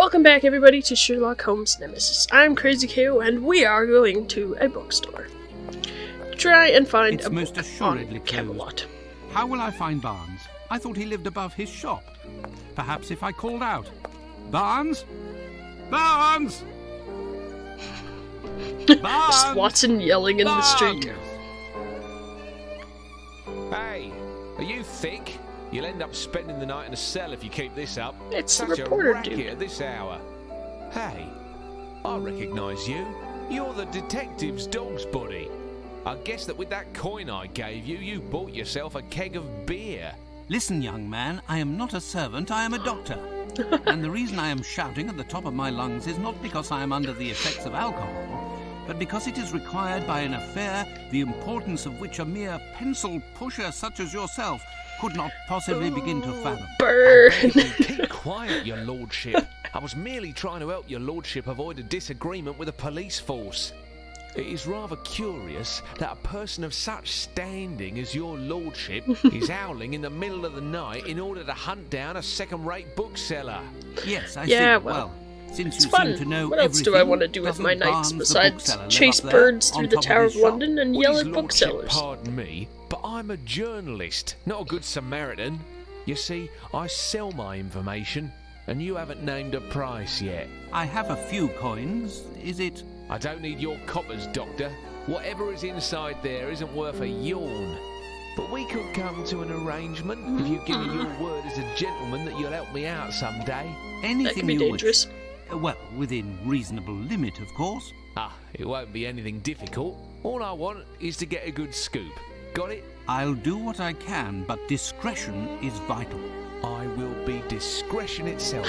Welcome back, everybody, to Sherlock Holmes Nemesis. I'm Crazy KO, and we are going to a bookstore to try and find a most book assuredly on Camelot. How will I find Barnes? I thought he lived above his shop. Perhaps if I called out, Barnes? Barnes! Barnes! Just Watson yelling in the street. Hey, are you thick? You'll end up spending the night in a cell if you keep this up. It's the Such reporter a racket dude. at this hour. Hey, I recognise you. You're the detective's dog's buddy. I guess that with that coin I gave you, you bought yourself a keg of beer. Listen, young man, I am not a servant, I am a doctor. And the reason I am shouting at the top of my lungs is not because I am under the effects of alcohol, but because it is required by an affair the importance of which a mere pencil pusher such as yourself could not possibly begin to fathom. Burn! Keep quiet, your lordship. I was merely trying to help your lordship avoid a disagreement with the police force. It is rather curious that a person of such standing as your lordship is howling in the middle of the night in order to hunt down a second-rate bookseller. Yes, I Yeah, see. well, since it's you fun. seem to know What else do I want to do with doesn't my nights Barnes, the besides bookseller, live chase up there birds on through the top Tower his of shop? London and Well, yell his at lordship, booksellers? pardon me, but I'm a journalist, not a good Samaritan. You see, I sell my information, and you haven't named a price yet. I have a few coins. Is it? I don't need your coppers, Doctor. Whatever is inside there isn't worth a yawn. But we could come to an arrangement if you give me your word as a gentleman that you'll help me out someday. Anything That could be you dangerous. wish. Well, within reasonable limit, of course. Ah, it won't be anything difficult. All I want is to get a good scoop. Got it? I'll do what I can, but discretion is vital. I will be discretion itself.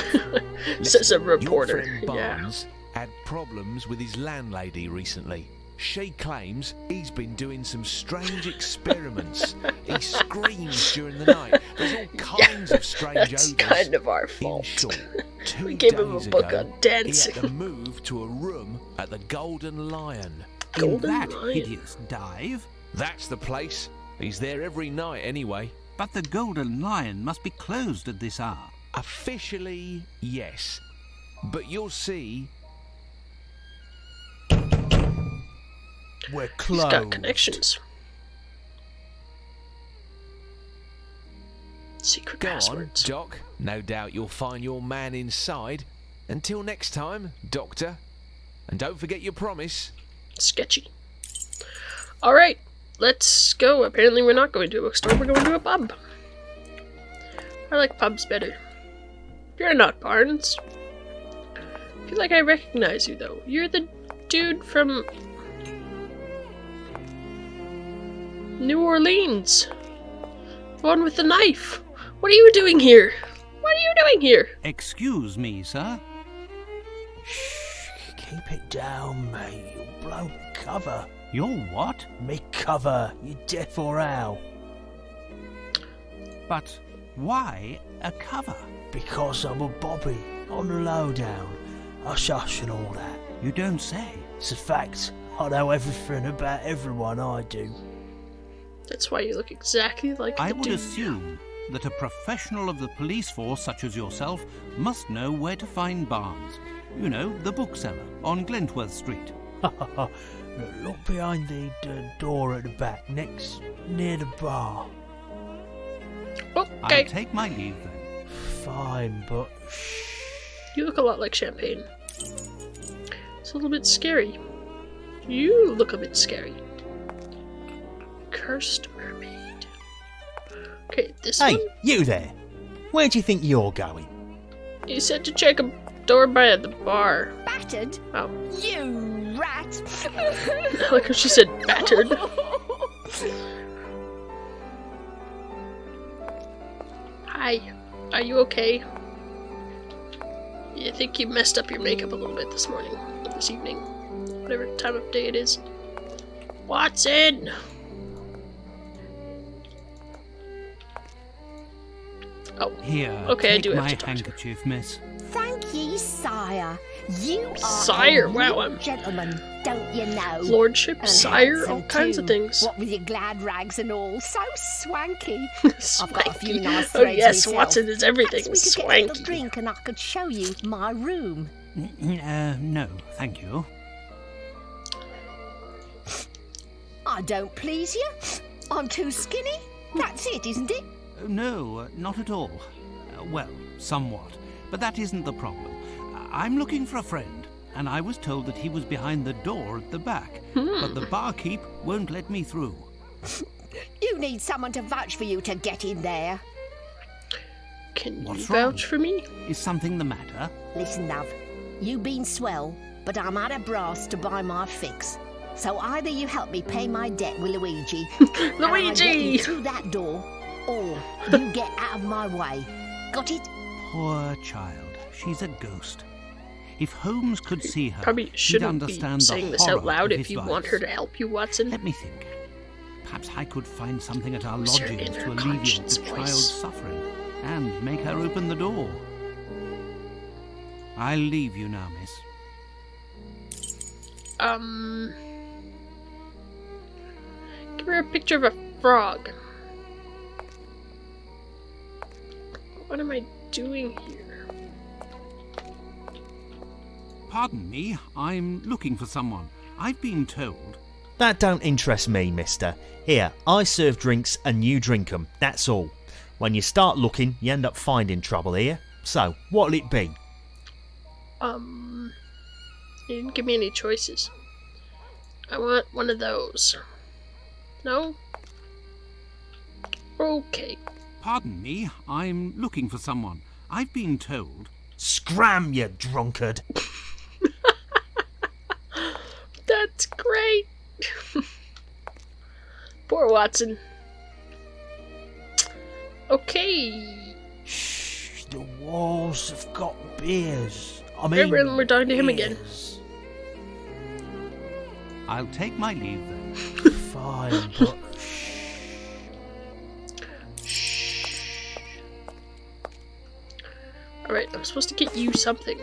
Says a Listen, reporter. Your friend Yeah. Barnes had problems with his landlady recently. She claims he's been doing some strange experiments. He screams during the night. There's all kinds of strange That's odours. kind of our In fault. short, 2 We gave him a days book ago, on dancing. He had to move to a room at the Golden Lion. Golden In that Lion. hideous dive. That's the place. He's there every night anyway. But the Golden Lion must be closed at this hour. Officially, yes. But you'll see, We're He's closed. got connections. Secret go passwords. on, Doc. No doubt you'll find your man inside. Until next time, Doctor. And don't forget your promise. Sketchy. Alright, let's go. Apparently we're not going to a bookstore, we're going to a pub. I like pubs better. You're not Barnes. I feel like I recognize you, though. You're the dude from New Orleans. The one with the knife. What are you doing here? What are you doing here? Excuse me, sir. Shh, keep it down, mate. You'll blow me cover. You're what? Me cover, you deaf or how? But why a cover? Because I'm a bobby, on the lowdown. Hush hush and all that. You don't say. It's a fact. I know everything about everyone, I do. That's why you look exactly like I the would dude. assume that a professional of the police force such as yourself must know where to find Barnes. You know, the bookseller on Glentworth Street. Look behind the door at the back, near the bar. I'll Okay. take my leave then. Fine, but shh. You look a lot like champagne. It's a little bit scary. You look a bit scary. Cursed mermaid. Okay, this Hey, one. you there! Where do you think you're going? You said to check a door by the bar. Battered? Oh, You rat! I like how she said battered. Hi, are you okay? You think you messed up your makeup a little bit this morning, this evening, whatever time of day it is. Watson! Oh, Here, Okay, I take do have my to talk to her. handkerchief, miss. Thank ye, sire. You are Sire, a wow, real I'm- gentleman, don't you know? Lordship, And sire, all handsome kinds of too. things. What with your glad rags and all, so swanky. I've got a few Swanky. nice Oh threads yes, myself. Watson is everything. Perhaps we could get a little Swanky. drink and I could show you my room. No, thank you. I don't please you. I'm too skinny. That's it, isn't it? No, not at all. Well, somewhat. But that isn't the problem. I'm looking for a friend, and I was told that he was behind the door at the back. But the barkeep won't let me through. You need someone to vouch for you to get in there. Can you What's wrong? vouch for me? Is something the matter? Listen, love. You been swell, but I'm out of brass to buy my fix. So either you help me pay my debt with Luigi, and I get you Luigi! through that door, or you get out of my way. Got it? Poor child. She's a ghost. If Holmes could see her, Probably he'd shouldn't be understand the saying this horror out loud of if his you vice. want her to help you, Watson. Let me think. Perhaps I could find something at our Use your lodgings inner to alleviate conscience the voice. child's suffering and make her open the door. I'll leave you now, miss. Give her a picture of a frog. What am I doing here? Pardon me, I'm looking for someone. I've been told. That don't interest me, mister. Here, I serve drinks and you drink 'em, that's all. When you start looking, you end up finding trouble here. So, what'll it be? You didn't give me any choices. I want one of those. No? Okay. Pardon me, I'm looking for someone. I've been told. Scram, you drunkard! That's great. Poor Watson. Okay. Shh, the walls have got beers. I mean, Remember, we're talking to him again. beers. I'll take my leave then. Fine, but Alright, I'm supposed to get you something.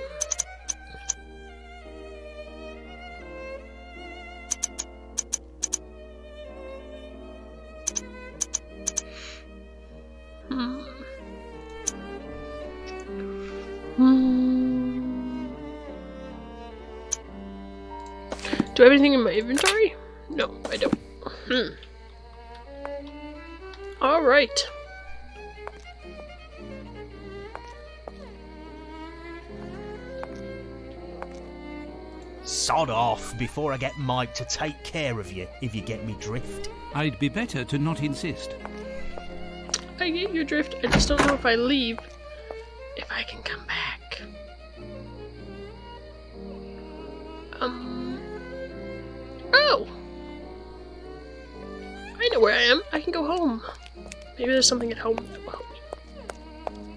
Do I have anything in my inventory? No, I don't. Alright. Sod off before I get Mike to take care of you, if you get me drift. I'd be better to not insist. I get your drift. I just don't know if I leave, if I can come back. Oh! I know where I am. I can go home. Maybe there's something at home that will help me.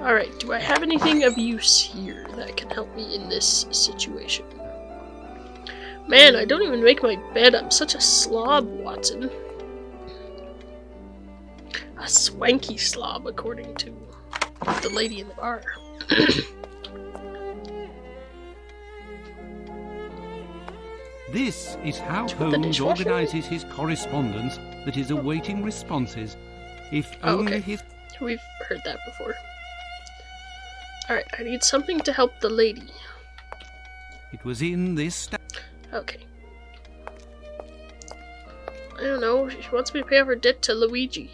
Alright, do I have anything of use here that can help me in this situation? Man, I don't even make my bed. I'm such a slob, Watson. A swanky slob, according to the lady in the bar. This is how Put the Holmes dishwasher in? organises his correspondence that is awaiting responses. If Oh, only okay. his... We've heard that before. Alright, I need something to help the lady. It was in this... Okay. I don't know, she wants me to pay off her debt to Luigi.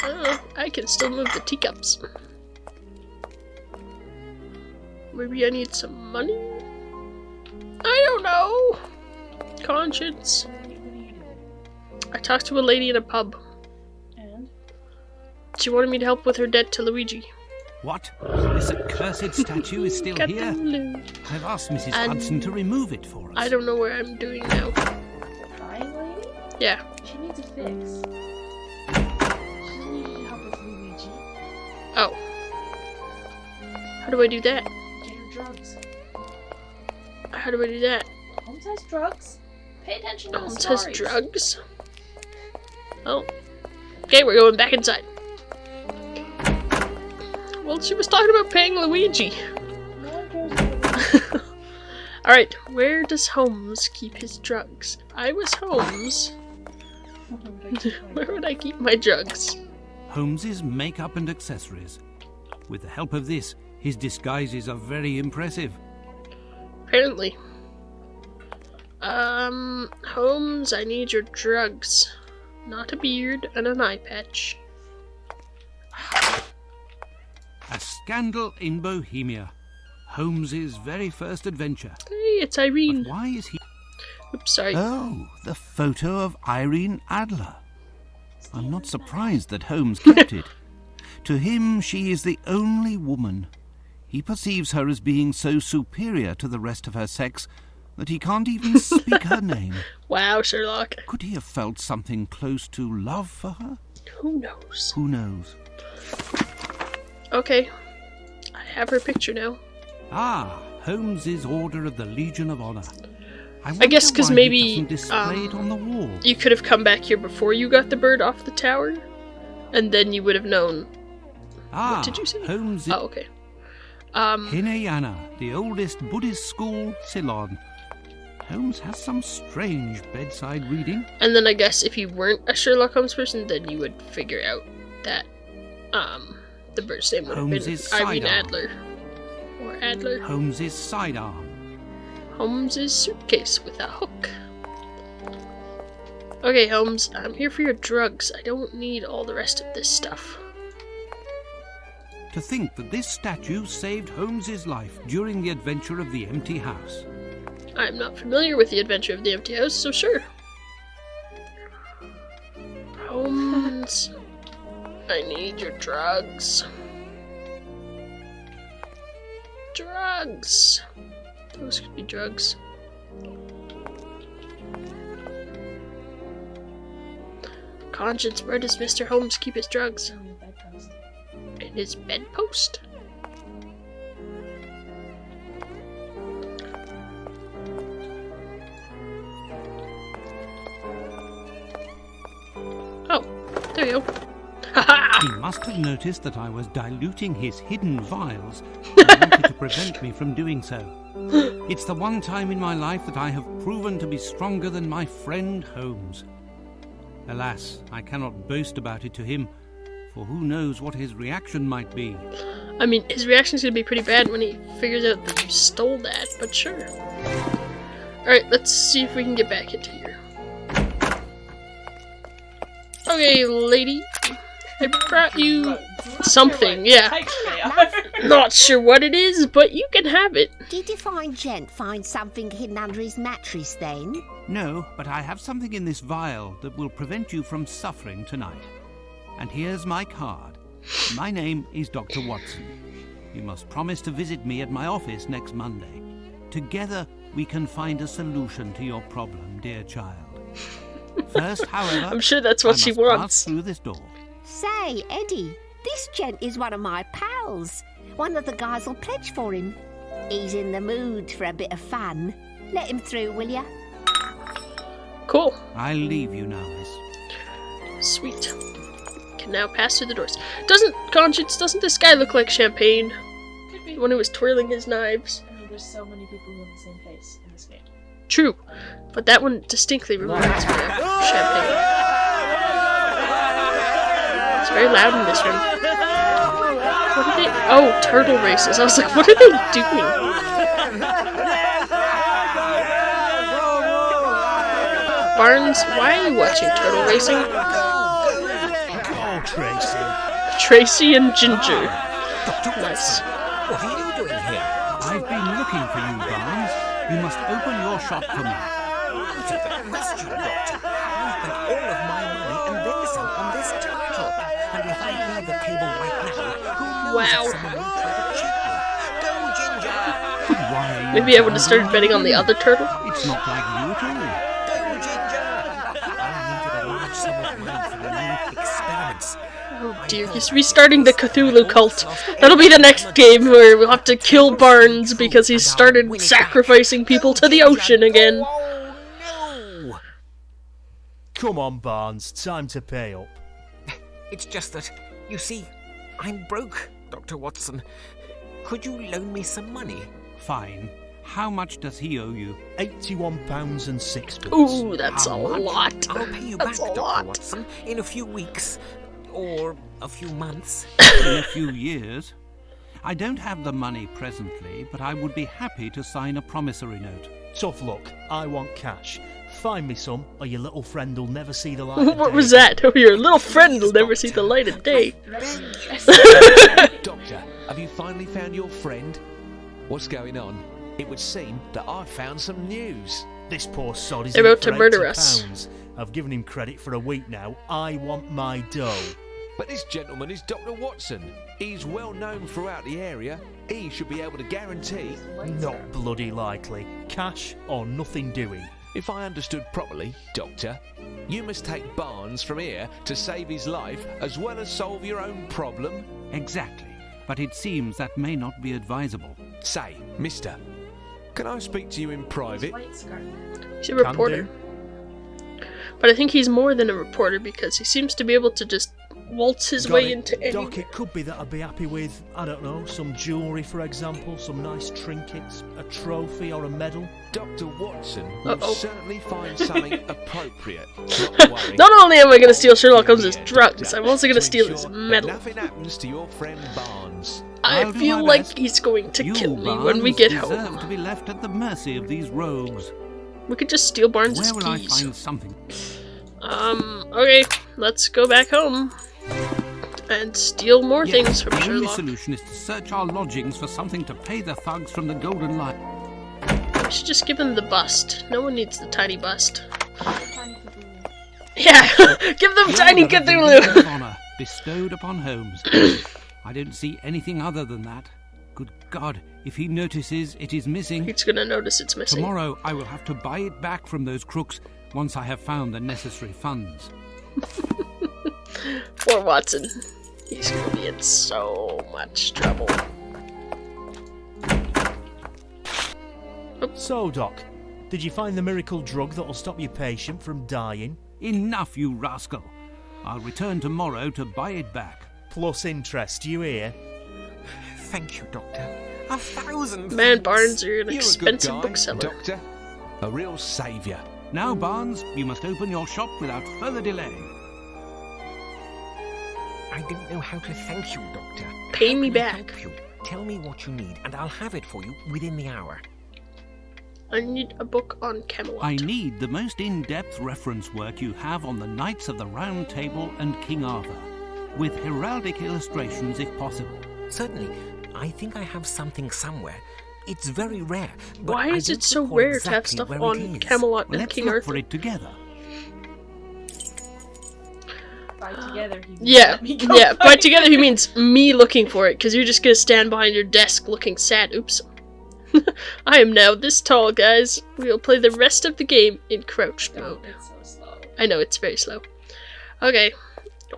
I don't know, I can still move the teacups. Maybe I need some money? I don't know! Conscience. I talked to a lady in a pub. And? She wanted me to help with her debt to Luigi. What? This accursed statue is still Got here? them loose. I've asked Mrs. And- Hudson to remove it for us. I don't know where I'm doing now. Crying lady? Yeah. She needs a fix. She doesn't need you to help with Luigi. Oh. How do I do that? Get her drugs. How do I do that? Holmes has drugs. Pay attention to the Holmes has stories. drugs. Oh. Okay, we're going back inside. Well, she was talking about paying Luigi. No one cares about it. Alright, where does Holmes keep his drugs? If I was Holmes, where would I keep my drugs? Holmes's makeup and accessories. With the help of this, his disguises are very impressive. Apparently. Holmes, I need your drugs. Not a beard and an eye patch. A scandal in Bohemia. Holmes's very first adventure. Hey, it's Irene. But why is he... Oops, sorry. Oh, the photo of Irene Adler. I'm not surprised that Holmes kept it. To him, she is the only woman. He perceives her as being so superior to the rest of her sex that he can't even speak her name. Wow, Sherlock. Could he have felt something close to love for her? Who knows? Who knows? Okay. I have her picture now. Ah, Holmes's Order of the Legion of Honor. I guess because wonder why maybe he doesn't display it on the wall. you could have come back here before you got the bird off the tower, and then you would have known. Ah, What did you say? Holmes' Oh, okay. Hinayana, the oldest Buddhist school, Ceylon. Holmes has some strange bedside reading. And then I guess if you weren't a Sherlock Holmes person, then you would figure out that the bird's name would have been Holmes's Irene sidearm. Adler. Or Adler. Holmes's sidearm. Holmes's suitcase with a hook. Okay, Holmes, I'm here for your drugs. I don't need all the rest of this stuff. To think that this statue saved Holmes's life during the adventure of the empty house. I'm not familiar with the adventure of the empty house, so sure. Holmes, I need your drugs. Drugs. Those could be drugs. Conscience, where does Mr. Holmes keep his drugs? In the bedpost. In his bedpost? Oh, there you go. Haha! He must have noticed that I was diluting his hidden vials and wanted to prevent me from doing so. It's the one time in my life that I have proven to be stronger than my friend Holmes. Alas, I cannot boast about it to him, for who knows what his reaction might be. I mean, his reaction's gonna be pretty bad when he figures out that you stole that, but sure. Alright, let's see if we can get back into here. Okay, lady. I brought you something, yeah. Not sure what it is, but you can have it. Did you find something hidden under his mattress then? No, but I have something in this vial that will prevent you from suffering tonight. And here's my card. My name is Dr. Watson. You must promise to visit me at my office next Monday. Together, we can find a solution to your problem, dear child. First, however, I'm sure that's what I she must pass wants. through this door. Say, Eddie, this gent is one of my pals. One of the guys will pledge for him. He's in the mood for a bit of fun. Let him through, will ya? Cool. I'll leave you now, miss. Sweet. Can now pass through the doors. Doesn't this guy look like Champagne? Could be. The one who was twirling his knives. I mean, there's so many people who have the same face in this game. True, but that one distinctly reminds me of Champagne. It's very loud in this room. What are they? Oh, turtle races. I was like, what are they doing? Barnes, why are you watching turtle racing? Oh, Tracy. Tracy and Ginger. Nice. What are you doing here? I've been looking for you, Barnes. You must open your shop for me. Out of the question, Doctor. I've bet all of my money and then some on this turtle. And if I leave the table right now, who knows Wow. if someone will try to cheat me. Go, Ginger! Why are you Maybe I would have started betting on the other turtle. It's not like you at all. Go, Ginger! I needed a large sum of money for the new experiments. Oh dear, he's restarting the Cthulhu cult. That'll be the next game where we'll have to kill Barnes because he's started sacrificing people to the ocean again. Oh, no! Come on, Barnes, time to pay up. It's just that, you see, I'm broke, Dr. Watson. Could you loan me some money? Fine. How much does he owe you? £81 and 6p. Ooh, that's How a much? lot. I'll pay you back, That's a Dr. lot. Watson, in a few weeks. Or a few months. In a few years. I don't have the money presently, but I would be happy to sign a promissory note. Tough luck. I want cash. Find me some, or your little friend will never see the light of What day. was that? Oh, your little friend will never see the light of day. Doctor, have you finally found your friend? What's going on? It would seem that I've found some news. This poor sod is They're in about for to murder £80. us. I've given him credit for a week now. I want my dough. But this gentleman is Dr. Watson. He's well known throughout the area. He should be able to guarantee. Not bloody likely. Cash or nothing doing. If I understood properly, Doctor, you must take Barnes from here to save his life as well as solve your own problem. Exactly. But it seems that may not be advisable. Say, mister, can I speak to you in private? White scarf. He's a reporter. But I think he's more than a reporter because he seems to be able to just waltz his Got way it. into any... Doc, it could be that I'd be happy with, I don't know, some jewellery, for example, some nice trinkets, a trophy or a medal. Dr. Watson will Uh-oh. certainly find something appropriate. Not worry. Not only am I going to steal Sherlock Holmes' Yeah, drugs, Doctor, I'm also going to to steal his ensure that medal. Nothing happens to your friend Barnes. I I'll do feel my like best. he's going to You, kill me Barnes, when we get deserve home. to be left at the mercy of these rogues. We could just steal Barnes' Where will I keys. find something? Okay, let's go back home. And steal more things from the only Sherlock. solution is to search our lodgings for something to pay the thugs from the Golden Lion. We should just give him the bust. No one needs the tiny bust. Tiny Cthulhu. Yeah, give them tiny The Legion Cthulhu! of Honor bestowed upon Holmes. I don't see anything other than that. Good God, if he notices it is missing, He's gonna notice it's missing. tomorrow I will have to buy it back from those crooks once I have found the necessary funds. Poor Watson. He's gonna be in so much trouble. So, Doc, did you find the miracle drug that'll stop your patient from dying? Enough, you rascal! I'll return tomorrow to buy it back. Plus interest, you hear? Thank you, Doctor. 1,000 Man, thanks. Barnes, you're an You're a expensive good guy, bookseller. Doctor. A real saviour. Now, Barnes, you must open your shop without further delay. I don't know how to thank you, Doctor. Pay How me can I back. help you? Tell me what you need, and I'll have it for you within the hour. I need a book on Camelot. I need the most in-depth reference work you have on the Knights of the Round Table and King Arthur, with heraldic illustrations if possible. Certainly. I think I have something somewhere. It's very rare, but Why I is don't it so recall rare to have exactly stuff where on it is. Camelot and Let's King look Arthur? for it together. By together, he means Yeah, let me go yeah. By find together, it. he means me looking for it, because you're just gonna stand behind your desk looking sad. Oops. I am now this tall, guys. We'll play the rest of the game in crouched mode. It's so slow. I know, it's very slow. Okay.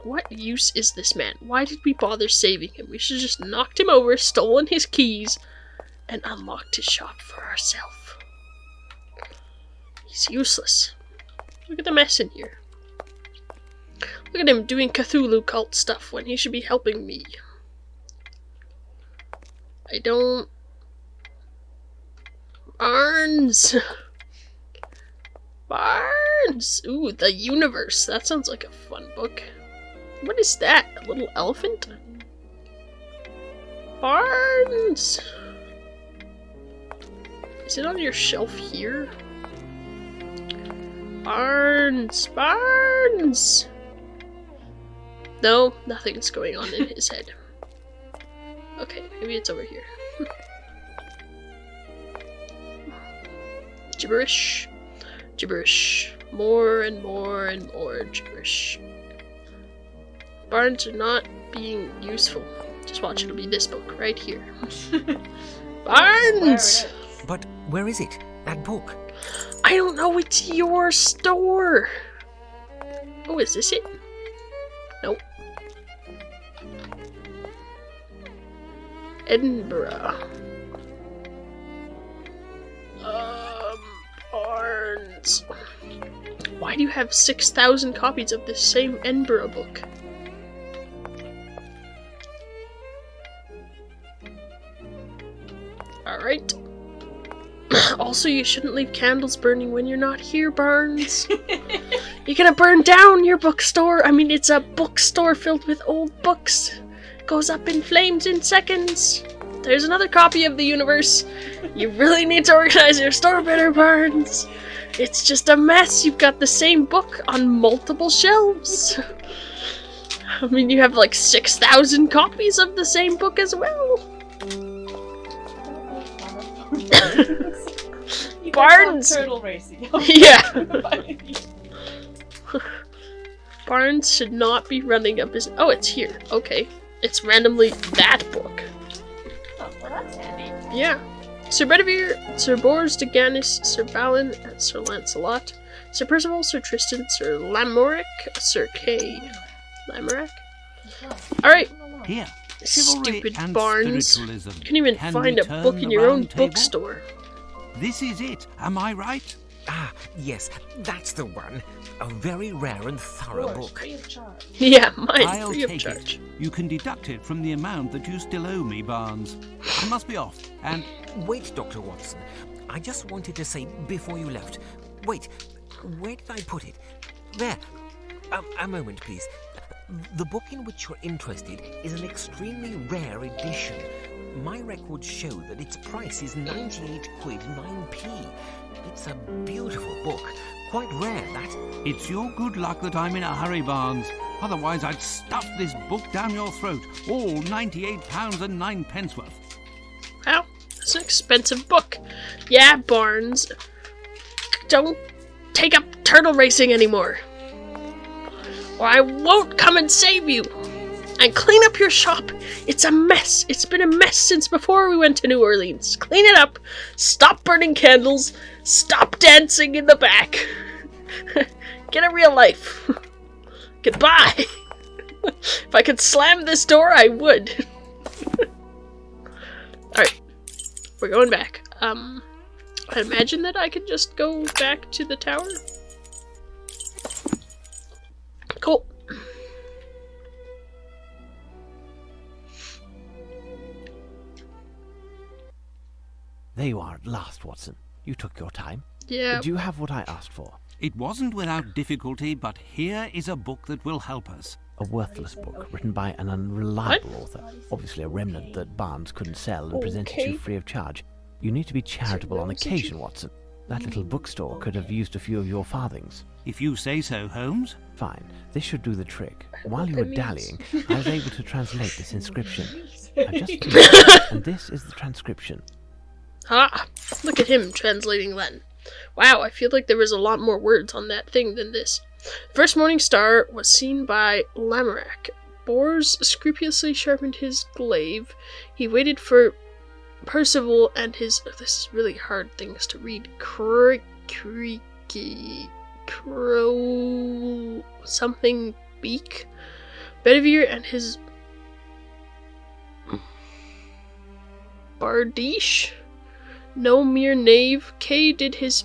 What use is this man? Why did we bother saving him? We should have just knocked him over, stolen his keys, and unlocked his shop for ourselves. He's useless. Look at the mess in here. Look at him doing Cthulhu cult stuff when he should be helping me. I don't... Barnes! Barnes! Ooh, The Universe. That sounds like a fun book. What is that? A little elephant? Barnes! Is it on your shelf here? Barnes! Barnes! No, nothing's going on in his head. Okay, maybe it's over here. Gibberish. Gibberish. More and more and more gibberish. Barnes are not being useful. Just watch, it'll be this book right here. Barnes! But where is it? That book? I don't know, it's your store! Oh, is this it? Nope. Edinburgh. Barnes. Why do you have 6,000 copies of this same Edinburgh book? Alright. Also, you shouldn't leave candles burning when you're not here, Barnes. You're gonna burn down your bookstore. I mean, it's a bookstore filled with old books. Goes up in flames in seconds. There's another copy of The Universe. You really need to organize your store better, Barnes. It's just a mess. You've got the same book on multiple shelves. I mean, you have like 6,000 copies of the same book as well. Barnes! Turtle racing. Yeah. Barnes should not be running a business. Oh, it's here. Okay. It's randomly that book. Oh, well, that's handy. Yeah. Sir Bedivere, Sir Bors de Gannis, Sir Balin, and Sir Lancelot, Sir Percival, Sir Tristan, Sir Lamoric, Sir Kay. Lamorac? Alright. Here, chivalry Stupid and Barnes. spiritualism. You can't even Can find we a turn book in the your own round table? bookstore. This is it, am I right? Ah, yes, that's the one. A very rare and thorough Of course, book. free of charge. Yeah, mine, I'll free of take charge. it. You can deduct it from the amount that you still owe me, Barnes. I must be off, and Wait, Dr. Watson. I just wanted to say before you left. Wait, where did I put it? There. A moment, please. The book in which you're interested is an extremely rare edition. My records show that its price is 98 quid 9p. It's a beautiful book. Quite rare, that. it's your good luck that I'm in a hurry, Barnes. Otherwise, I'd stuff this book down your throat, all £98 and 9p worth. Wow, it's an expensive book. Yeah, Barnes. Don't take up turtle racing anymore. Or I won't come and save you. And clean up your shop. It's a mess. It's been a mess since before we went to New Orleans. Clean it up. Stop burning candles. Stop dancing in the back. Get a real life. Goodbye. If I could slam this door, I would. Alright. We're going back. I imagine that I could just go back to the tower. Cool. There you are at last, Watson. You took your time. Yeah. Do you have what I asked for? It wasn't without difficulty, but here is a book that will help us. A worthless book written by an unreliable author. Obviously a remnant that Barnes couldn't sell and presented Okay. you free of charge. You need to be charitable on occasion, Watson. That little bookstore could have used a few of your farthings. If you say so, Holmes. Fine. This should do the trick. While you that were means. dallying, I was able to translate this inscription. I just finished, and this is the transcription. Ah, look at him translating Latin. Wow, I feel like there was a lot more words on that thing than this. First morning star was seen by Lamorac. Bors scrupulously sharpened his glaive. He waited for Percival and his... Oh, this is really hard things to read. Crow... something beak. Bedivere and his... Bardiche? No mere knave, Kay did his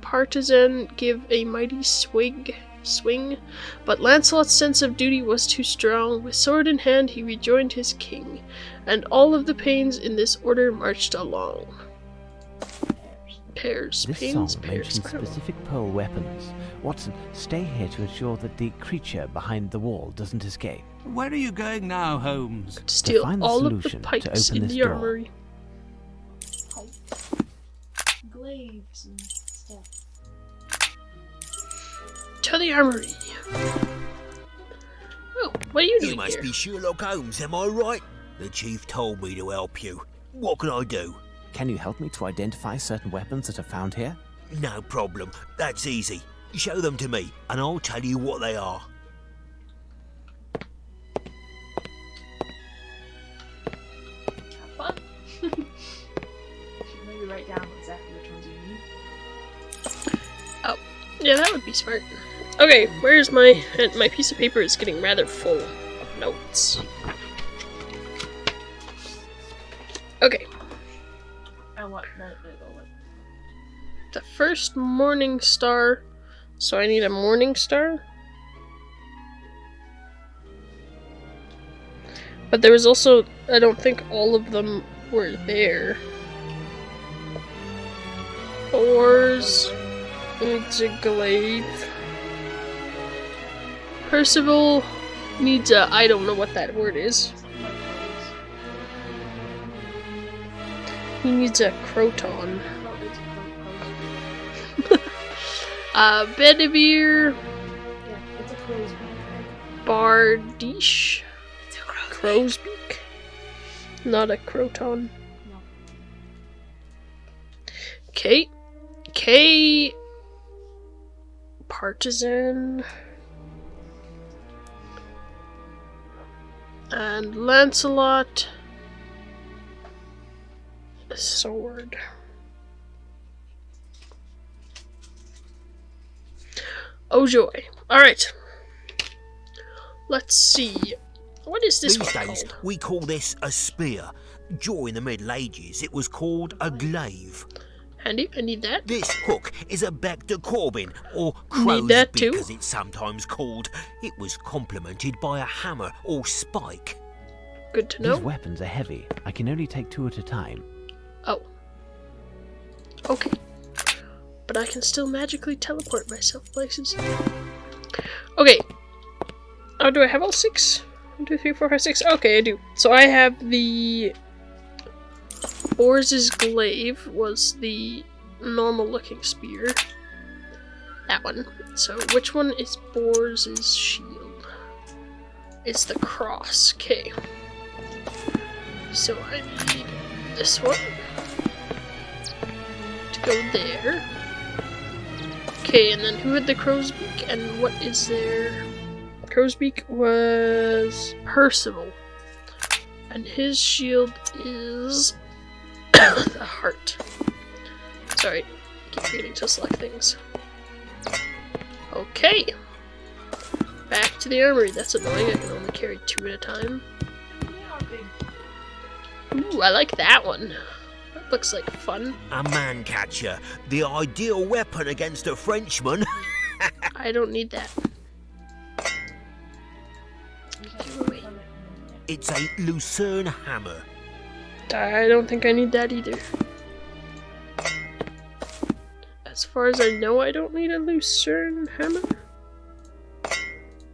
partisan give a mighty swing, but Lancelot's sense of duty was too strong. With sword in hand he rejoined his king, and all of the pains in this order marched along. Pairs, This pains, song pairs. mentions specific pearl weapons. Watson, stay here to ensure that the creature behind the wall doesn't escape. Where are you going now, Holmes? Steal find the all of the solution to pipes open in this the door. armory. Glaives and stuff. To the armory. Oh, what are you doing You must here? be Sherlock Holmes, am I right? The chief told me to help you. What can I do? Can you help me to identify certain weapons that are found here? No problem. That's easy. Show them to me, and I'll tell you what they are. Have fun. Should maybe write down exactly which ones you need. Yeah, that would be smart. Okay, where's my piece of paper is getting rather full of notes. Okay, And what? No. the first morning star So I need a morning star. But there was also, I don't think all of them were there. Oars needs a glaive. Percival needs a, I don't know what that word is. He needs a croton. Bedivere. Yeah, it's a crow's beak. Bardiche. Crow's beak. Not a croton. No. Kate. K. Partisan. And Lancelot. A sword. Oh joy. Alright. Let's see. What is this These one days, called? we call this a spear. During the Middle Ages, it was called a glaive. Handy, I need that. This hook is a bec de corbin, or Need crow's that beak too? as it's sometimes called. It was complemented by a hammer or spike. Good to These know. weapons are heavy. I can only take 2 at a time. Oh. Okay. But I can still magically teleport myself places. Okay. Oh, do I have all 6? 1, 2, 3, 4, 5, 6. Okay, I do. So I have the Bors's glaive was the normal looking spear. That one. So which one is Bors's shield? It's the cross. Okay. So I need this one to go there. Okay, and then who had the crow's beak and what is there? Crow's beak was Percival. And his shield is the heart. Sorry, I keep forgetting to select things. Okay. Back to the armory. That's annoying. I can only carry 2 at a time. Ooh, I like that one. That looks like fun. A man catcher, the ideal weapon against a Frenchman. I don't need that. Give away. It's a lucerne hammer. I don't think I need that either. As far as I know, I don't need a lucerne hammer.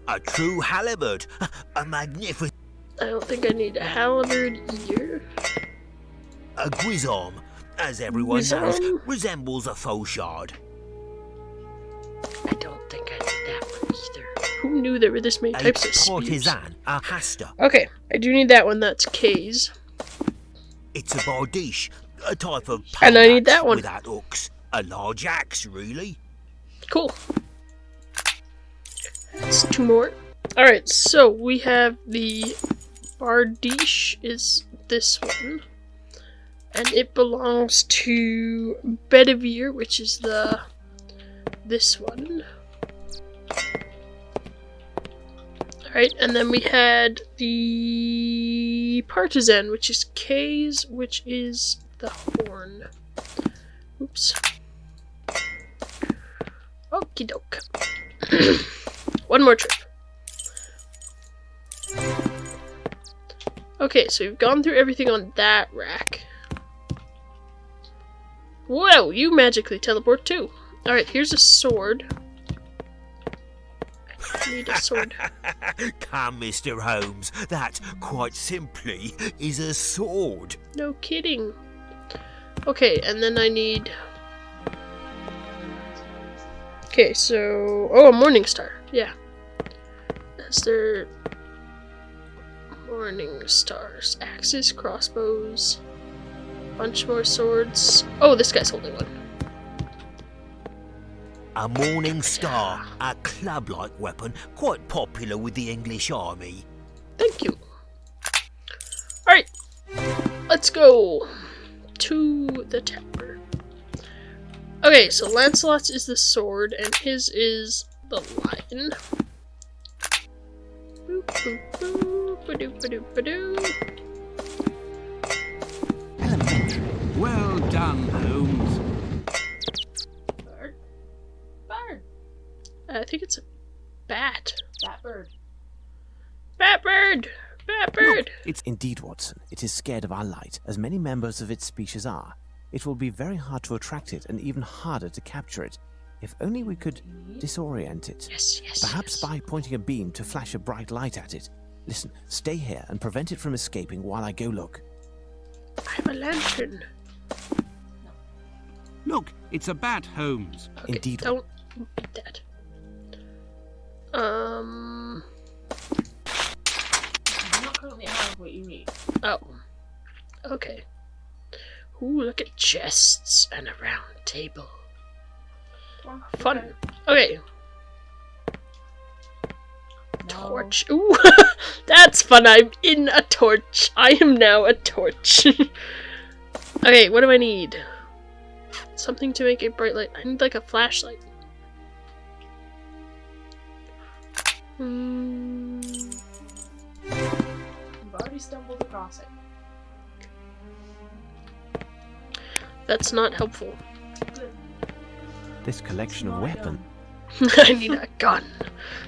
A true halberd. A magnificent. I don't think I need a halberd either. A guisarme, as everyone knows, Guisarme? resembles a fauchard. I don't think I need that one either. Who knew there were this many A types of spears? partisan, a hasta. Okay, I do need that one. That's K's. It's a bardiche, a type of And I need poleaxe that one. without hooks. A large axe, really. Cool. That's 2 more. Alright, so we have the Bardiche is this one. And it belongs to Bedivere, which is this one. Alright, and then we had the Partisan, which is K's, which is the horn. Oops. Okie doke. One more trip. Okay, so we've gone through everything on that rack. Whoa, you magically teleport too. Alright, here's a sword. I need a sword. Come, Mr. Holmes, that, quite simply, is a sword. No kidding. Okay, and then I need... Okay, so... Oh, a Morning Star. Yeah. That's their... Morning Stars. Axes, crossbows... Bunch more swords. Oh, this guy's holding one. A morning star, a club-like weapon, quite popular with the English army. Thank you. Alright. Let's go to the tower. Okay, so Lancelot's is the sword, and his is the lion. Boop, boop, boop, ba-doo, ba-doo, ba-doo. Elementary. Well done, Holmes. Bard. I think it's a bat. That bird. Batbird! Batbird! It's indeed, Watson. It is scared of our light, as many members of its species are. It will be very hard to attract it, and even harder to capture it. If only we could disorient it. Yes, yes. Perhaps by pointing a beam to flash a bright light at it. Listen, stay here and prevent it from escaping while I go look. I have a lantern. Look, it's a bat, Holmes. Okay, Indeed. Don't eat that. I do not currently have what you need. Oh. Okay. Ooh, look at chests and a round table. Well, Fun. okay. Okay. No. Torch. Ooh, that's fun. I'm in a torch. I am now a torch. Okay, what do I need? Something to make a bright light. I need like a flashlight. You've already stumbled across it. That's not helpful. This collection of weapons. I need a gun.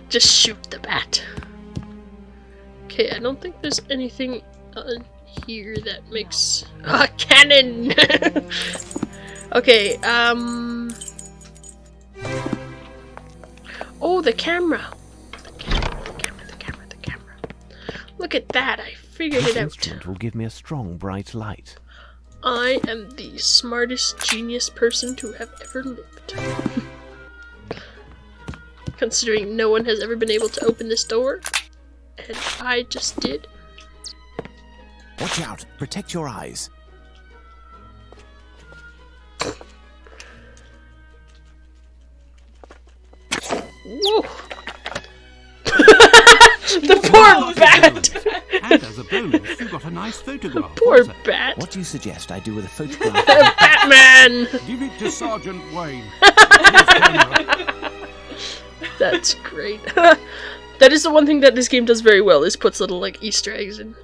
Just shoot the bat. Okay, I don't think there's anything here that makes a cannon. Okay, oh, the camera. The camera. Look at that, I figured This it out. instrument will give me a strong, bright light. I am the smartest genius person to have ever lived. Considering no one has ever been able to open this door, and I just did. Watch out! Protect your eyes. Whoa! The poor bat! And as a bonus, you got a nice photograph. Poor What's that? bat! What do you suggest I do with a photograph? Batman! Give it to Sergeant Wayne. That's great. That is the one thing that this game does very well, is puts little like Easter eggs in.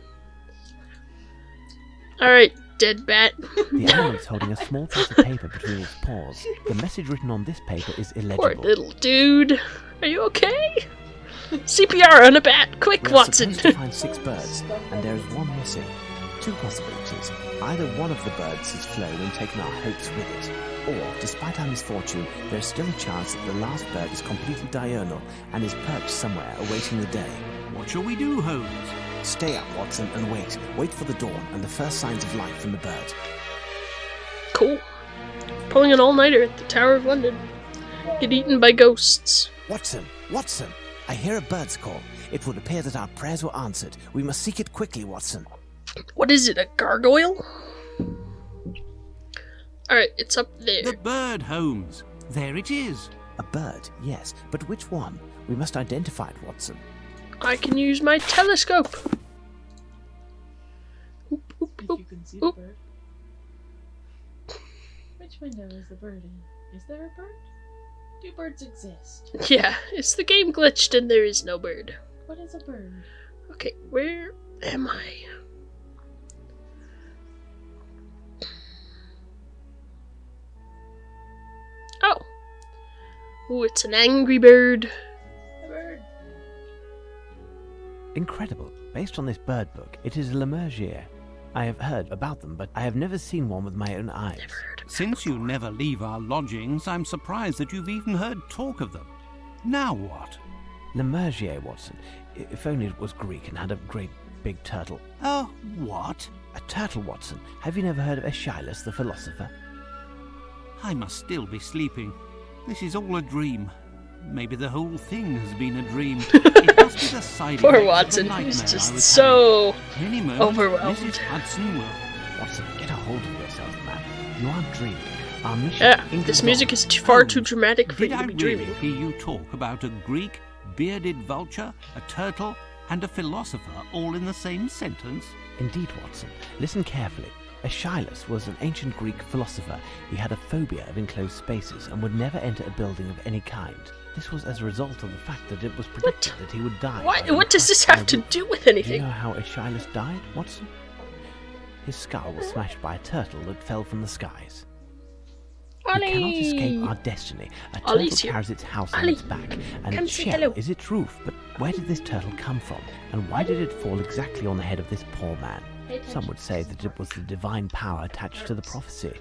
Alright, dead bat. The animal's holding a small piece of paper between its paws. The message written on this paper is illegible. Poor little dude. Are you okay? CPR on a bat! Quick, We are Watson! supposed to find 6 birds, and there is one missing. 2 possibilities. Either one of the birds has flown and taken our hopes with it, or, despite our misfortune, there is still a chance that the last bird is completely diurnal and is perched somewhere awaiting the day. What shall we do, Holmes? Stay up, Watson, and wait. Wait for the dawn and the first signs of life from the bird. Cool. Pulling an all-nighter at the Tower of London. Get eaten by ghosts. Watson! Watson! I hear a bird's call. It would appear that our prayers were answered. We must seek it quickly, Watson. What is it, a gargoyle? Alright, it's up there. The bird, Holmes. There it is. A bird, yes, but which one? We must identify it, Watson. I can use my telescope. Oop, oop, If oop, you can see the oop. bird. Which window is the bird in? Is there a bird? Do birds exist? Yeah, it's the game glitched and there is no bird. What is a bird? Okay, where am I? Oh. Ooh, it's an angry bird. A bird. Incredible. Based on this bird book, it is a Lemurgier. I have heard about them, but I have never seen one with my own eyes. Never heard of Since you never leave our lodgings, I'm surprised that you've even heard talk of them. Now what? Lemurgier, Watson. If only it was Greek and had a great big turtle. What? A turtle, Watson. Have you never heard of Aeschylus the philosopher? I must still be sleeping. This is all a dream. Maybe the whole thing has been a dream. It must be the side Poor effects of the Watson, nightmare he's I just was so having. Any moment, overwhelmed. Mrs. Hudson will. Watson, get a hold of yourself, man. You aren't dreaming. Our mission Yeah, ain't this as music long. is far too dramatic for Did you I to be really dreaming. hear you talk about a Greek, bearded vulture, a turtle, and a philosopher all in the same sentence? Indeed, Watson. Listen carefully. Aeschylus was an ancient Greek philosopher. He had a phobia of enclosed spaces and would never enter a building of any kind. This was as a result of the fact that it was predicted that he would die. What? by being What does this crushed have by to a root. do with Do you anything? know how Aeschylus died, Watson? His skull was smashed by a turtle that fell from the skies. We cannot Ollie! escape our destiny. A Ollie's turtle here. carries its house on Ollie, its back, and come its say shell hello. is its roof. But where did this turtle come from? And why did it fall exactly on the head of this poor man? Some would say that it was the divine power attached to the prophecy.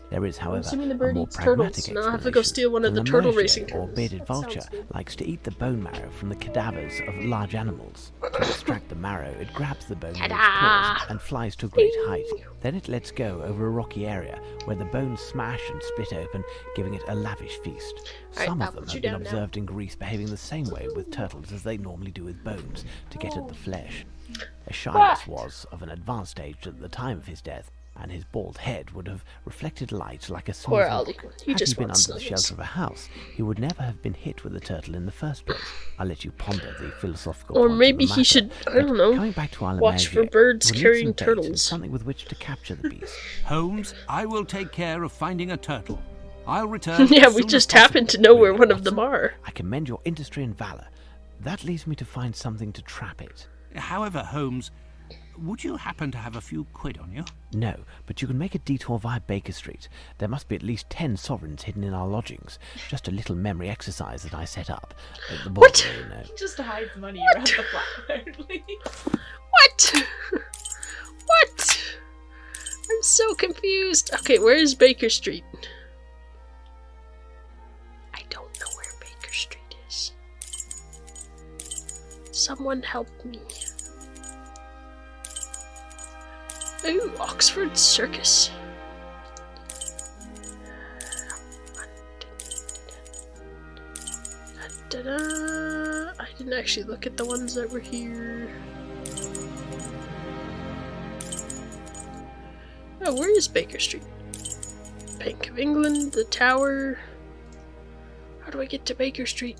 There is, however, assuming the a bird more eats pragmatic turtles. Now I have to go steal one of the turtle racing or turtles. bearded That vulture sounds good. likes to eat the bone marrow from the cadavers of large animals. To extract the marrow, it grabs the bone with its Ta-da! claws and flies to a great height. Then it lets go over a rocky area where the bones smash and split open, giving it a lavish feast. Alright, Some I'll of them put have you been down now. observed in Greece behaving the same way with turtles as they normally do with bones, to get at the flesh. Aeschylus was of an advanced age at the time of his death, and his bald head would have reflected light like a smooth Poor rock. Ollie. He Had just he been wants under the snuggles. shelter of a house, he would never have been hit with a turtle in the first place. I'll let you ponder the philosophical Or point of maybe the he matter, should, I but don't know, coming back to our watch for Lemaire, birds we'll need carrying some bait and turtles. something with which to capture the beast. Holmes, I will take care of finding a turtle. I'll return. Yeah, as we soon just as happen possible. to know where Really, one of them Watson, are. I commend your industry and valour. That leaves me to find something to trap it. However, Holmes, would you happen to have a few quid on you? No, but you can make a detour via Baker Street. There must be at least 10 sovereigns hidden in our lodgings. Just a little memory exercise that I set up. At the What? bottom, you know. Just hides money around the flat, apparently. What? What? I'm so confused. Okay, where is Baker Street? I don't know where Baker Street is. Someone help me. Ooh, Oxford Circus. Da-da. I didn't actually look at the ones that were here. Oh, where is Baker Street? Bank of England, the Tower. How do I get to Baker Street?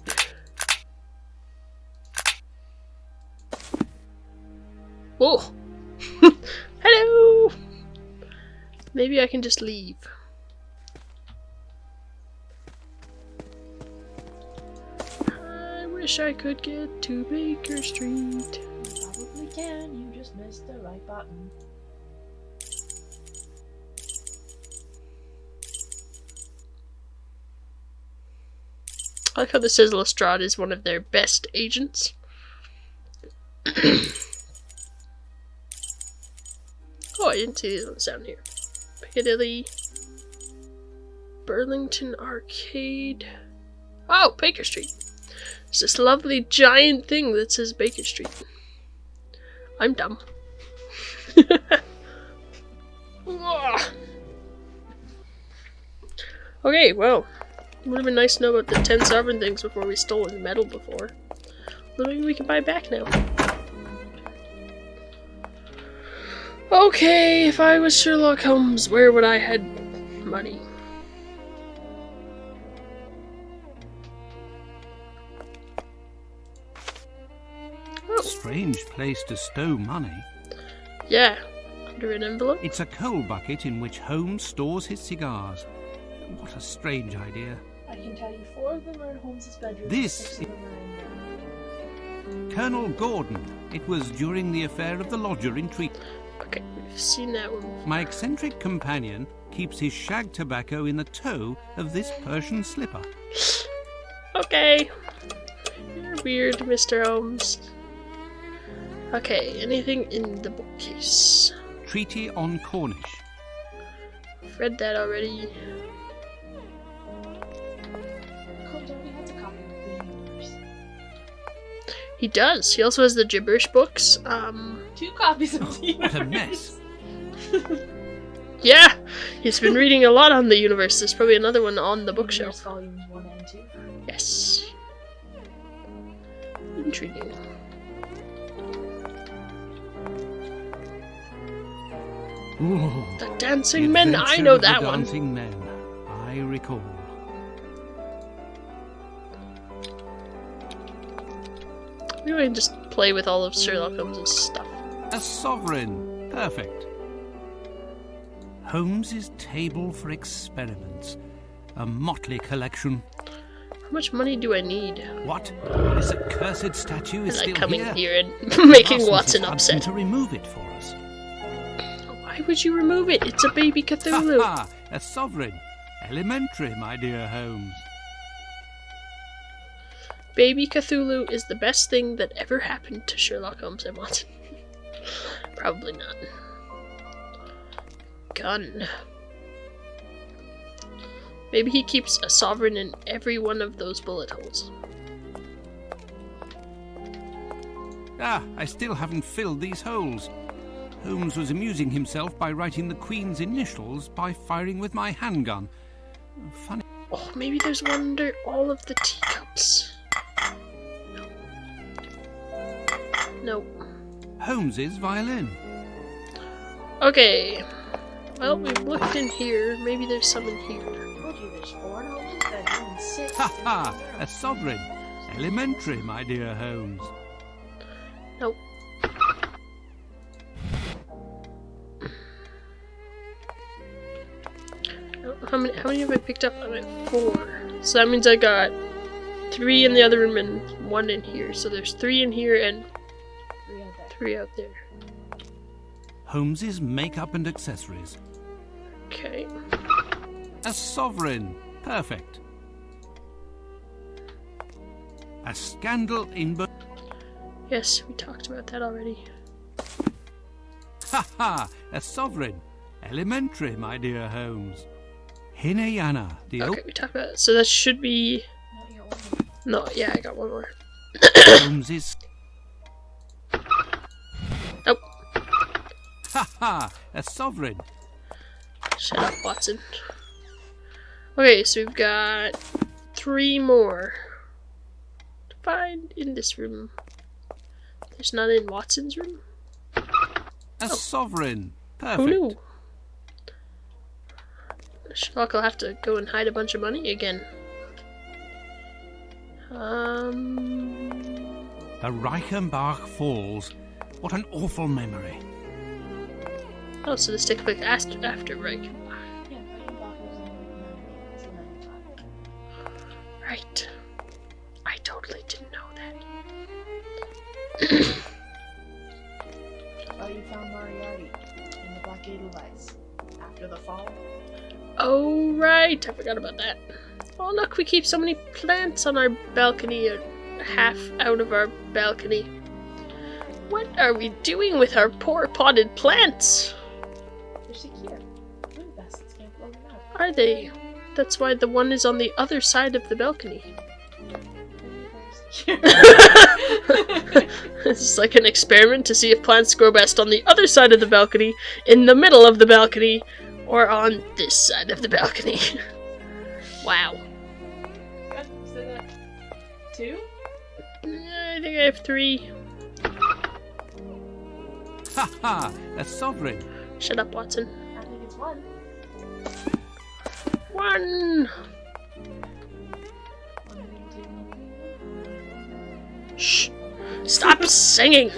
Whoa! Hello! Maybe I can just leave. I wish I could get to Baker Street. You probably can, you just missed the right button. I like how this says Lestrade is one of their best agents. Oh, I didn't see these ones down here. Piccadilly. Burlington Arcade. Oh, Baker Street. There's this lovely giant thing that says Baker Street. I'm dumb. Ugh. Okay, well. Would have been nice to know about the 10 sovereign things before we stole his medal before. Well, maybe we can buy it back now. Okay, if I was Sherlock Holmes, where would I had money? Oh, Strange place to stow money. yeah. Under an envelope? It's a coal bucket in which Holmes stores his cigars. What a strange idea. I can tell you 4 of them are in Holmes's bedroom. This 6 of them are in Colonel Gordon. It was during the affair of the lodger in Treat. Okay, we've seen that one. My eccentric companion keeps his shag tobacco in the toe of this Persian slipper. Okay. You're weird, Mr. Holmes. Okay, anything in the bookcase? Treaty on Cornish. I've read that already. Holmes already has a copy of the universe. He does. He also has the gibberish books. 2 copies of the What universe. a mess. Yeah! He's been reading a lot on the universe. There's probably another one on the Universe bookshelf. Volumes 1 and 2. Yes. Intriguing. Ooh, The Dancing The Men, I Adventure know of the that one. Dancing Men. I recall. Maybe we can just play with all of Sherlock Holmes' stuff. A sovereign. Perfect. Holmes's Table for Experiments. A motley collection. How much money do I need? What? This accursed statue I is like still coming here? here and making Ask Watson Mrs. Hudson upset. to remove it for us. Why would you remove it? It's a baby Ha Cthulhu. ha! A sovereign. Elementary, my dear Holmes. Baby Cthulhu is the best thing that ever happened to Sherlock Holmes and Watson. Probably not. Gun. Maybe he keeps a sovereign in every one of those bullet holes. Ah, I still haven't filled these holes. Holmes was amusing himself by writing the Queen's initials by firing with my handgun. Funny. Oh, maybe there's one under all of the teacups. No. Holmes's violin. Okay. Well, we've looked in here. Maybe there's some in here. I told you there's 4 in Holmes' bedroom and 6. Ha ha! A sovereign. Elementary, my dear Holmes. Nope. How many have I picked up? I'm at 4. So that means I got 3 in the other room and 1 in here. So there's 3 in here and 3 out there. Holmes's makeup and accessories. Okay. A sovereign. Perfect. A scandal in... Yes, we talked about that already. Ha ha! A sovereign. Elementary, my dear Holmes. Hinayana, the Okay, we talked about it. So that should be... No, yeah, I got one more. Holmes's... Nope. Ha ha! A sovereign. Shut up, Watson. Okay, so we've got 3 more to find in this room. There's none in Watson's room? A sovereign. Perfect. Who knew? Sherlock will have to go and hide a bunch of money again. The Reichenbach Falls. What an awful memory. Oh, so this takes place after Reichenbach. Yeah, Reichenbach was in 95. Right. I totally didn't know that. Oh, you found Moriarty in the Black Edelweiss after the fall? Oh, right. I forgot about that. Oh, look, we keep so many plants on our balcony, or half out of our balcony. What are we doing with our poor potted plants? They're secure. Wind gusts can't blow them out. Are they? That's why the one is on the other side of the balcony. This is like an experiment to see if plants grow best on the other side of the balcony, in the middle of the balcony, or on this side of the balcony. Wow. So that 2? I think I have 3. Ha ha! A sovereign. Shut up, Watson. I think it's 1. 1! Shh! Stop singing! I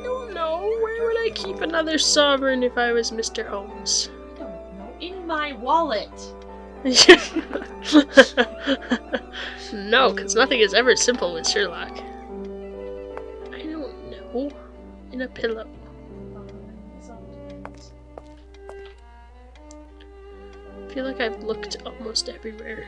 don't know. Where would I keep another sovereign if I was Mr. Holmes? I don't know. In my wallet! No, because nothing is ever simple with Sherlock. I don't know. In a pillow. I feel like I've looked almost everywhere.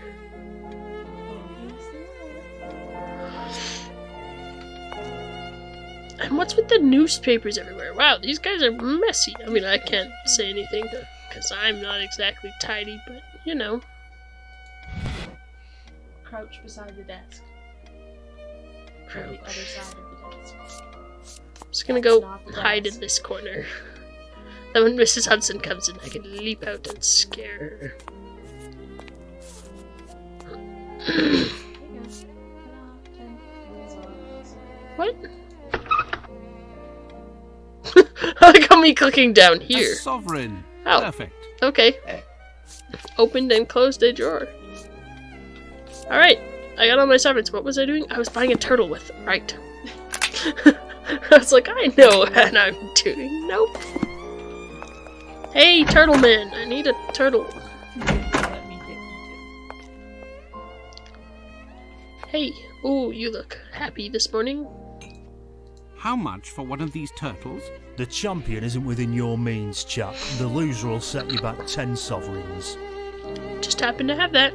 And what's with the newspapers everywhere? Wow, these guys are messy. I mean, I can't say anything because I'm not exactly tidy, but you know. Crouch beside the desk. Crouch. On the other side of the desk. I'm just gonna go hide in this corner. Then when Mrs. Hudson comes in, I can leap out and scare her. What? Look at me clicking down here. A sovereign. Oh. Perfect. Okay. Opened and closed a drawer. Alright. I got all my sovereigns. What was I doing? I was buying a turtle with them. Right. I was like, I know what I'm doing. Nope. Hey, turtle man. I need a turtle. Let me get Hey. Ooh, you look happy this morning. How much for one of these turtles? The champion isn't within your means, chap. The loser will set you back 10 sovereigns. Just happen to have that.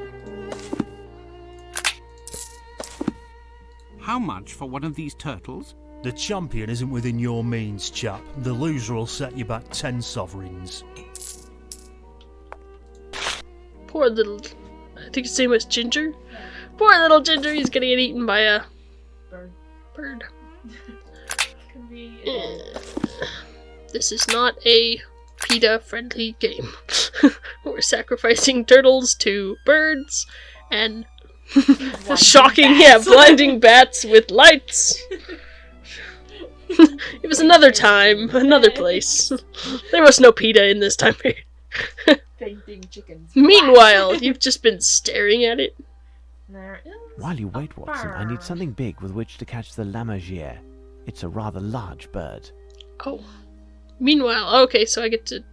How much for one of these turtles? The champion isn't within your means, chap. The loser will set you back 10 sovereigns. Poor little... I think his name was Ginger. Poor little Ginger, he's gonna get eaten by a... bird. Could be. This is not a PETA-friendly game. We're sacrificing turtles to birds and shocking, blinding bats with lights. It was another time, another place. There was no PETA in this time period. Fainting chickens. Meanwhile, you've just been staring at it. There is While you wait, a Watson, I need bird. something big with which to catch the lammergeier. It's a rather large bird. Oh. Meanwhile, okay, so I get to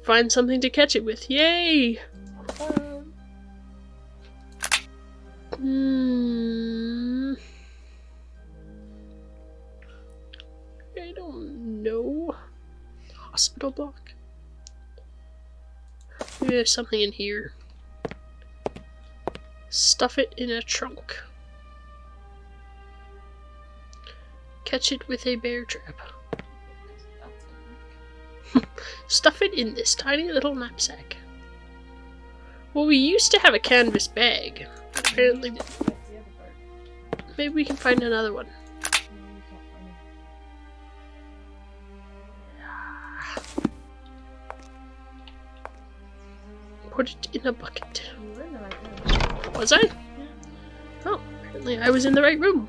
find something to catch it with. Yay! I don't know. Hospital block? Maybe there's something in here. Stuff it in a trunk. Catch it with a bear trap. Stuff it in this tiny little knapsack. Well, we used to have a canvas bag. But apparently, maybe we can find another one. Put it in a bucket. You were in the right room. Was I? Oh, apparently I was in the right room.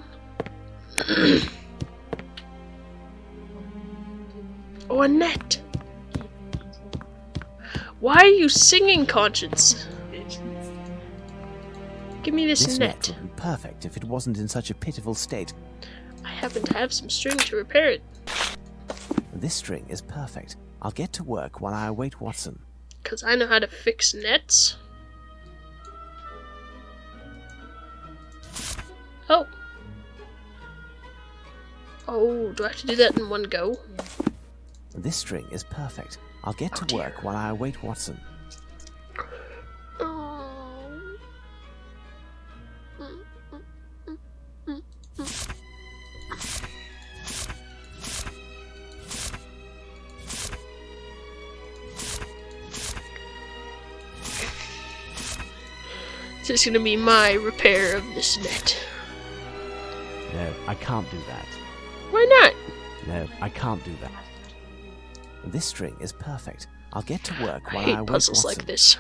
Oh, a net! Why are you singing, Conscience? Give me this net. Would be perfect if it wasn't in such a pitiful state. I happen to have some string to repair it. This string is perfect. I'll get to work while I await Watson. 'Cause I know how to fix nets. Oh. Oh, do I have to do that in one go? This string is perfect. I'll get to dear. work while I await Watson. Oh. This is gonna be my repair of this net. No, I can't do that. Why not? No, I can't do that. This string is perfect. I'll get to work I while I hate await puzzles Watson. like this.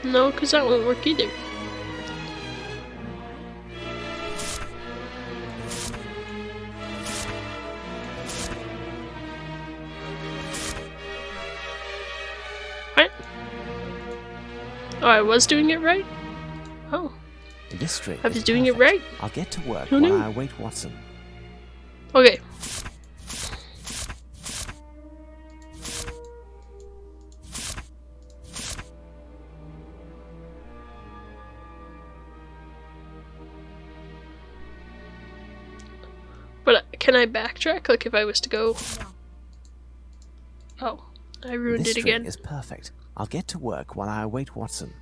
No, because that won't work either. What? Oh, I was doing it right? Oh, This string I was is doing it perfect. right. I'll get to work Who while knew? I await Watson. Okay. But can I backtrack? Like if I was to go... Oh, I ruined This it string again. is perfect. I'll get to work while I await Watson.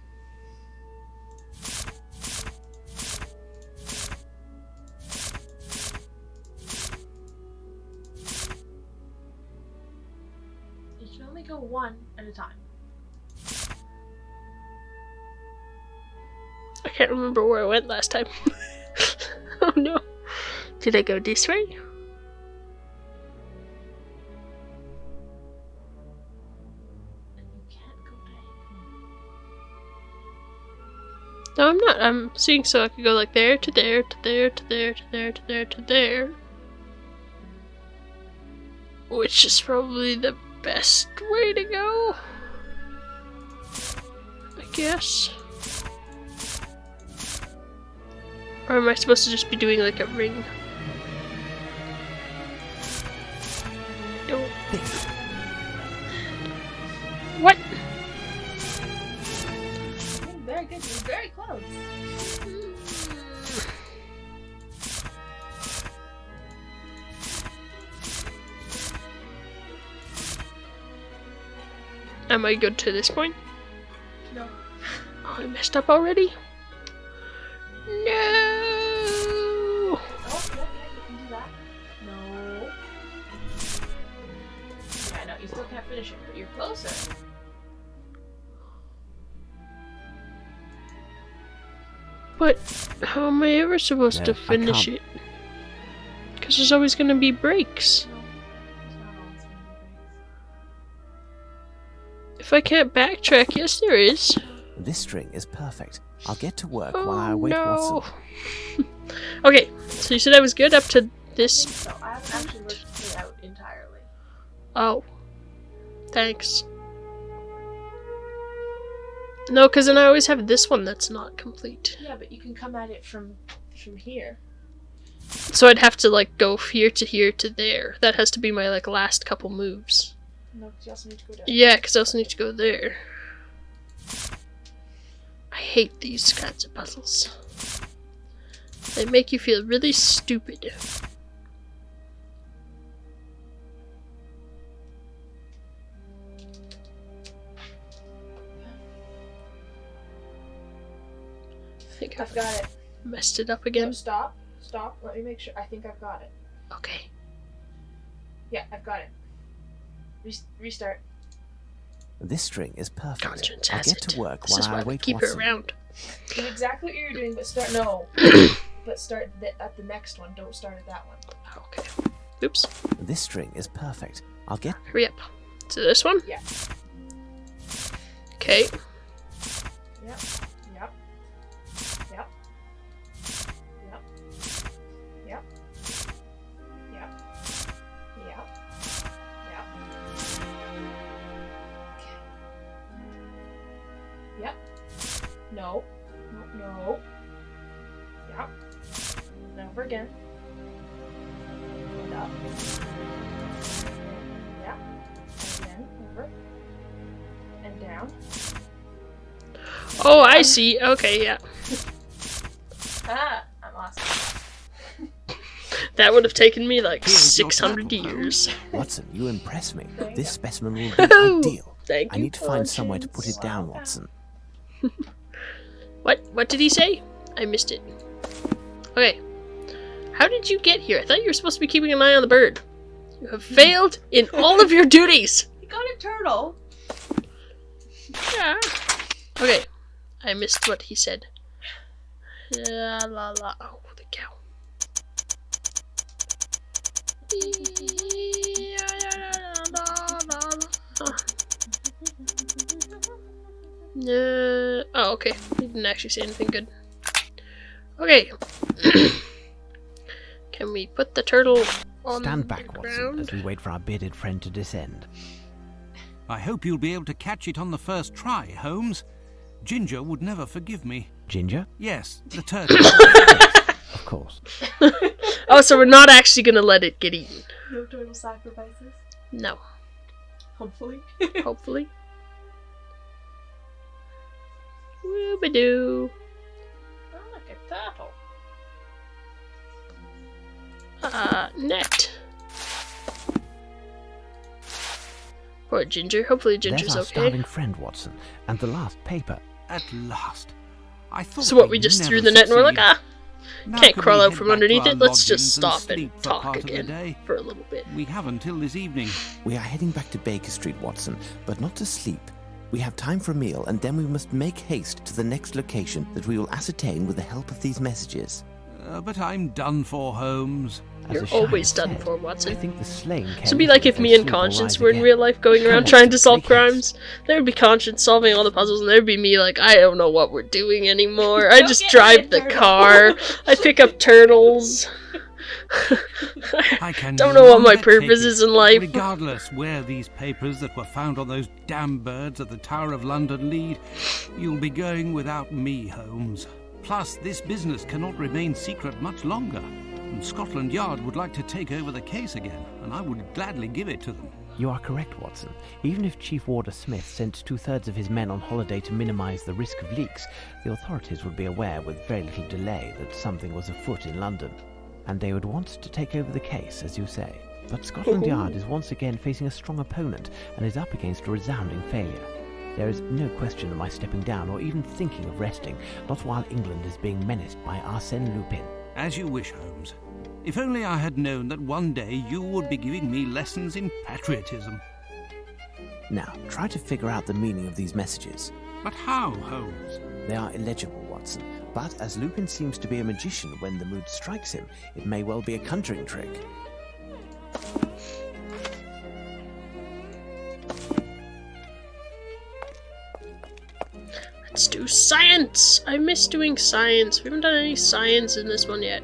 You can only go one at a time. I can't remember where I went last time. Oh no. Did I go this way? And you can't go back. No, I'm not. I'm seeing so I could go like there to there to there to there to there to there to there. Which is probably the best way to go. I guess. Or am I supposed to just be doing like a ring? No. What? Very good. You're very close. Am I good to this point? No. Oh, I messed up already? No! Oh, yeah, you can do that. No. Yeah, no, you still can't finish it, but you're closer. But how am I ever supposed to No, I finish can't. it? Because there's always going to be breaks. No. It's not always gonna be breaks. If I can't backtrack, yes there is. This string is perfect. I'll get to work while I Oh await no. Watson. Okay, so you said I was good up to this. So I haven't actually worked it out entirely. Oh. Thanks. No, because then I always have this one that's not complete. Yeah, but you can come at it from here. So I'd have to like go here to there. That has to be my like last couple moves. No, because you also need to go down. Yeah, because I also need to go there. I hate these kinds of puzzles. They make you feel really stupid. I think I've got it. messed it up No, again. stop. Stop. Let me make sure. I think I've got it. Okay. Yeah, I've got it. Restart. This string is perfect. Conscience I'll has get it. to work This while is I why we await keep her Watson. around. Do exactly what you're doing, but start. No. But start at the next one. Don't start at that one. Okay. Oops. This string is perfect. I'll get Hurry up. To this one? Yeah. Okay. Yep. Yep. Yep. Yep. Yep. Yep. Yep. Yep. Okay. Yep. No. No. No. Yep. And over again. And up. Yep. And again. Over. And down. Oh, I see. Okay, yeah. Ah, I'm awesome. That would have taken me like Here's your 600 purple years. Watson. You impress me. There you This go. specimen will be Oh, ideal. Thank I you. need to find somewhere to put it down, Wow. Watson. What did he say? I missed it. Okay. How did you get here? I thought you were supposed to be keeping an eye on the bird. You have failed in all of your duties. You got a turtle. Yeah. Okay. I missed what he said. La la la. Oh, the cow. Oh, okay. He didn't actually say anything good. Okay. Can we put the turtle on Stand the back, Watson, ground? as we wait for our bearded friend to descend. I hope you'll be able to catch it on the first try, Holmes. Ginger would never forgive me. Ginger? Yes, the turtle. Of course. Oh, so we're not actually gonna let it get eaten. No turtle sacrifices. No. Hopefully. Hopefully. Whoobadoo. Oh, look, a turtle. Net. Poor Ginger. Hopefully There's Ginger's our okay. starving friend, Watson, and the last paper. At last. I thought So what, we'd we just never threw the net and we're like, succeed. Now Can't can crawl we out head from back to underneath our it? Let's just lodgings stop and and sleep for talk part of the again day? for a little bit. We have until this evening. We are heading back to Baker Street, Watson, but not to sleep. We have time for a meal, and then we must make haste to the next location that we will ascertain with the help of these messages. But I'm done for, Holmes. As You're a shine always done said, for, I Watson. think the slain This can would be like if me and Conscience were in real life going around trying to solve crimes. There would be Conscience solving all the puzzles, and there would be me like, I don't know what we're doing anymore. I Don't just get drive me a the turtle. car. I pick up turtles. I can Don't know what my no longer purpose take is it. in life. Regardless where these papers that were found on those damn birds at the Tower of London lead, you'll be going without me, Holmes. Plus, this business cannot remain secret much longer. And Scotland Yard would like to take over the case again, and I would gladly give it to them. You are correct, Watson. Even if Chief Warder Smith sent 2/3 of his men on holiday to minimize the risk of leaks, the authorities would be aware with very little delay that something was afoot in London. And they would want to take over the case, as you say. But Scotland Yard is once again facing a strong opponent and is up against a resounding failure. There is no question of my stepping down or even thinking of resting, not while England is being menaced by Arsène Lupin. As you wish, Holmes. If only I had known that one day you would be giving me lessons in patriotism. Now, try to figure out the meaning of these messages. But how, Holmes? They are illegible, Watson, but as Lupin seems to be a magician when the mood strikes him, it may well be a conjuring trick. Let's do science! I miss doing science. We haven't done any science in this one yet.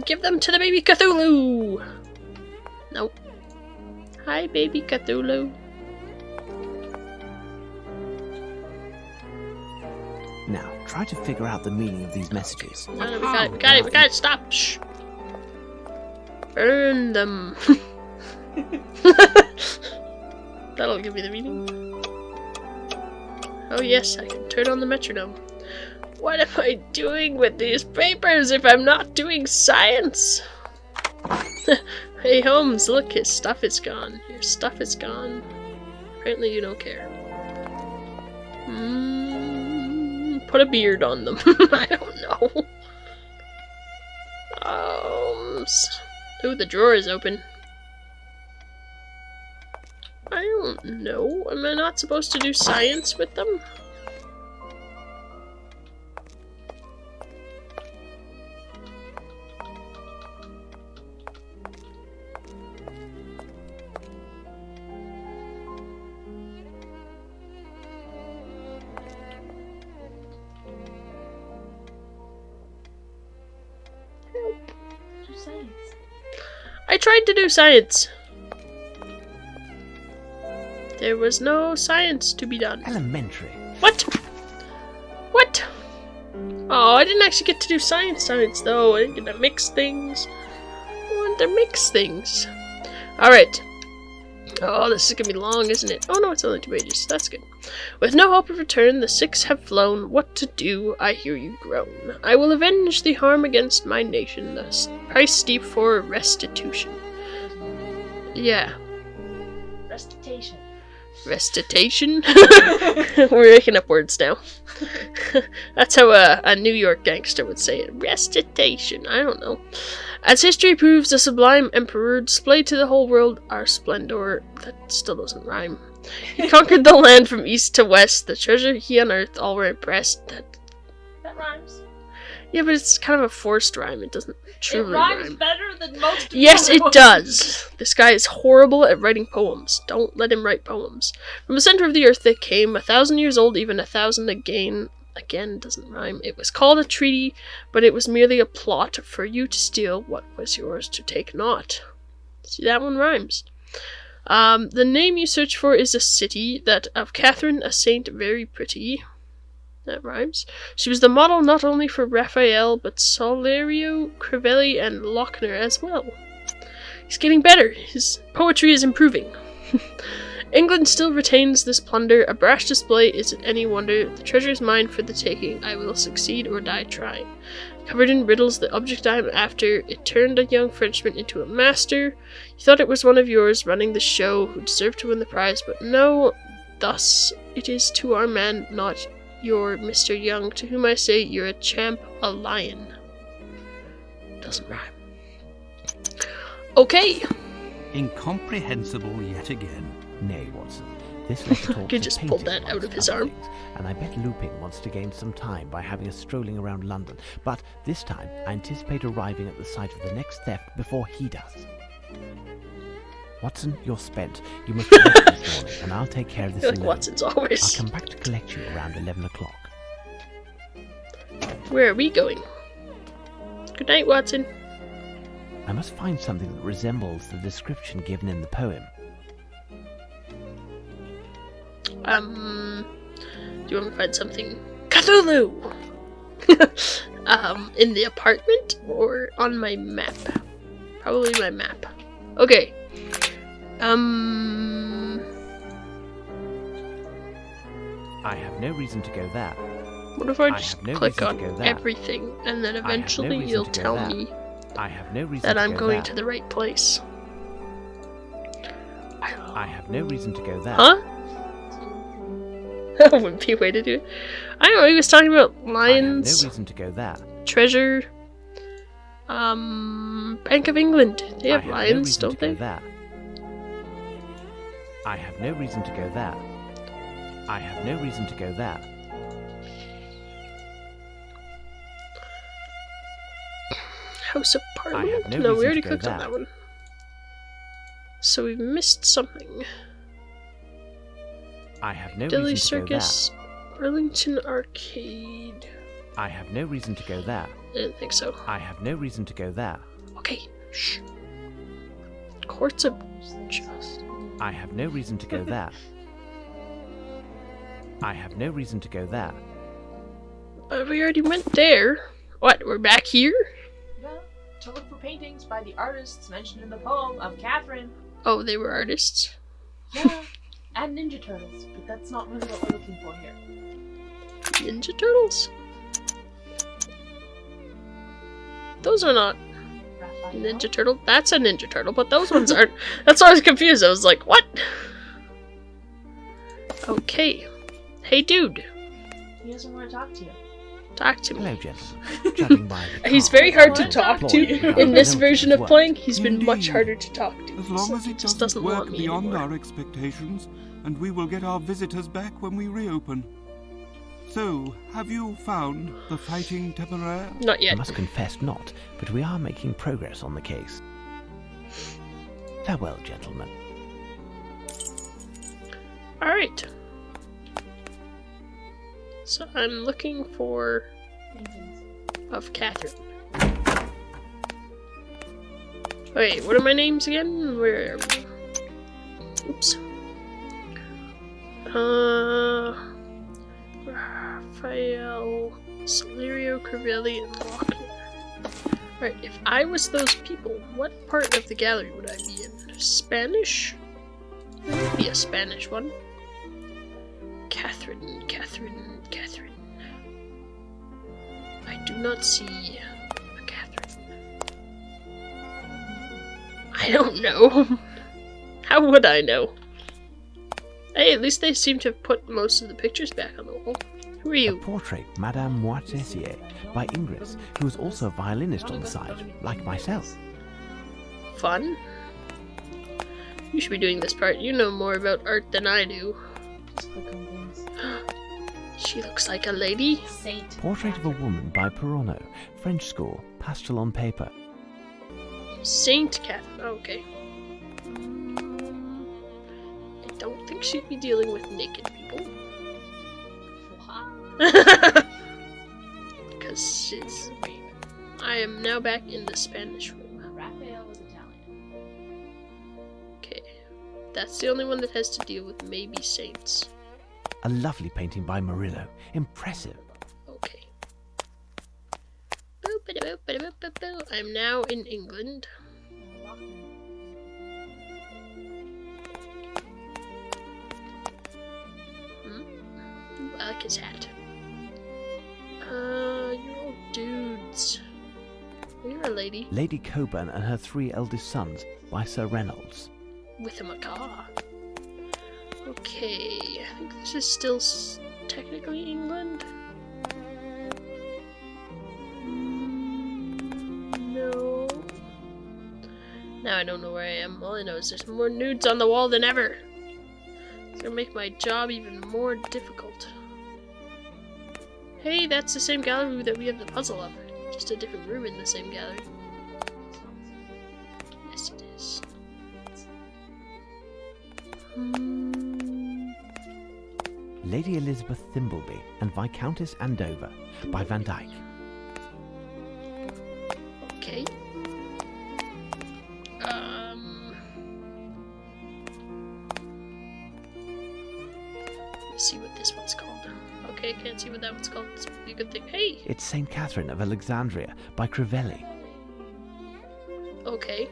Give them to the baby Cthulhu! Nope. Hi, baby Cthulhu. Now, try to figure out the meaning of these messages. No, we got it, stop! Shh! Burn them! That'll give me the meaning. Oh yes, I can turn on the metronome. What am I doing with these papers if I'm not doing science? Hey Holmes, look, his stuff is gone. Your stuff is gone. Apparently you don't care. Put a beard on them. I don't know. Ooh, the drawer is open. I don't know. Am I not supposed to do science with them? Do science. I tried to do science. There was no science to be done. Elementary. What? What? Oh, I didn't actually get to do science though. I didn't get to mix things. I wanted to mix things. Alright. Oh, this is gonna be long, isn't it? Oh no, it's only 2 pages. That's good. With no hope of return, the 6 have flown. What to do? I hear you groan. I will avenge the harm against my nation. The price steep for restitution. Yeah. Restitution. Restitution? We're making up words now. That's how a New York gangster would say it. Restitution. I don't know. As history proves, the sublime emperor displayed to the whole world our splendor. That still doesn't rhyme. He conquered the land from east to west. The treasure he unearthed all were impressed. That rhymes. Yeah, but it's kind of a forced rhyme. It doesn't truly rhymes rhyme. better than most of Yes, the it does. This guy is horrible at writing poems. Don't let him write poems. From the center of the earth they came, 1,000 years old, even 1,000 again. Again doesn't rhyme. It was called a treaty, but it was merely a plot for you to steal what was yours to take not. See, that one rhymes. The name you search for is a city, that of Catherine, a saint very pretty. That rhymes. She was the model not only for Raphael, but Salerio, Crivelli, and Lochner as well. He's getting better. His poetry is improving. England still retains this plunder. A brash display isn't any wonder. The treasure is mine for the taking. I will succeed or die trying. Covered in riddles, the object I am after, it turned a young Frenchman into a master. You thought it was one of yours running the show who deserved to win the prize, but no. Thus, it is to our man, not your Mr. Young, to whom I say you're a champ, a lion. Doesn't rhyme. Okay. Incomprehensible yet again. Nay, Watson. This letter talks He of just pulled painting that out of amongst his other arm. things, and I bet Lupin wants to gain some time by having us strolling around London. But this time, I anticipate arriving at the site of the next theft before he does. Watson, you're spent. You must be ready this morning, and I'll take care of this I feel like alone. Watson's always. I'll come back to collect you around 11 o'clock. Where are we going? Good night, Watson. I must find something that resembles the description given in the poem. Do you want me to find something Cthulhu? In the apartment or on my map? Probably my map. Okay. I have no reason to go there. What if I I just have no click reason to on go there. everything and then have no eventually reason you'll to go tell there. me I have no reason that to I'm go going there. to the right place? I have no reason to go there. Huh? That wouldn't be a way to do it. I don't know, he was talking about I have lions, no reason to go there. treasure, Bank of England. They have I have no lions, reason don't to go they? there. I have no reason to go there. I have no reason to go there. House of Parliament? no No, we reason already to go clicked on there. that one. So we've missed something. I have no Dilly reason to go Circus, Burlington Arcade. there. I have no reason to go there. I didn't think so. I have no reason to go there. Okay, shh. Courts of Justice. I have no reason to go there. I have no reason to go there. We already went there. What, we're back here? Yeah, to look for paintings by the artists mentioned in the poem of Catherine. Oh, they were artists. Yeah, and Ninja Turtles, but that's not really what we're looking for here. Ninja Turtles? Those are not Raphael. Ninja Turtle. That's a Ninja Turtle, but those ones aren't. That's why I was confused. I was like, what? Okay. Hey, dude. He doesn't want to talk to you. Talk to Hello, me. gentlemen. Judging by the He's car, very hard to What? talk Boy, to. you In this know version his of work. playing, he's been much Indeed. harder to talk to. As long So as he it just doesn't doesn't want work me beyond anymore. our expectations, and we will get our visitors back when we reopen. So, have you found the fighting temeraire? Not I yet. must confess not, but we are making progress on the case. Farewell, gentlemen. Alright. So I'm looking for Paintings. of Catherine. Wait, what are my names again? Where are we? Oops. Raphael, Celerio, Crivelli, and Lochner. Right, if I was those people, what part of the gallery would I be in? Spanish? There would be a Spanish one. Catherine. I do not see a Catherine. I don't know. How would I know? Hey, at least they seem to have put most of the pictures back on the wall. Who are A you? portrait, Madame Moitessier, by Ingres, who was also a violinist on the side, like myself. Fun? You should be doing this part. You know more about art than I do. Just click on things. She looks like a lady. Saint. Portrait of a woman by Perono, French school, pastel on paper. Saint Catherine. Okay. I don't think she'd be dealing with naked people. Because she's. I am now back in the Spanish room. Raphael was Italian. Okay. That's the only one that has to deal with maybe saints. A lovely painting by Murillo. Impressive. Okay. Boop, ba-da-boop, ba-da-boop, ba-boo. I'm now in England. I like his hat. You're all dudes. You're a lady Lady Coburn and her 3 eldest sons by Sir Reynolds. with a macaw. Okay, I think this is still technically England. No. Now I don't know where I am. All I know is there's more nudes on the wall than ever. It's gonna make my job even more difficult. Hey, that's the same gallery that we have the puzzle of. Just a different room in the same gallery. Yes, it is. Lady Elizabeth Thimbleby and Viscountess Andover by Van Dyck. Okay. Let's see what this one's called. Okay, I can't see what that one's called. This would be a good thing. Hey! It's St. Catherine of Alexandria by Crivelli. Okay.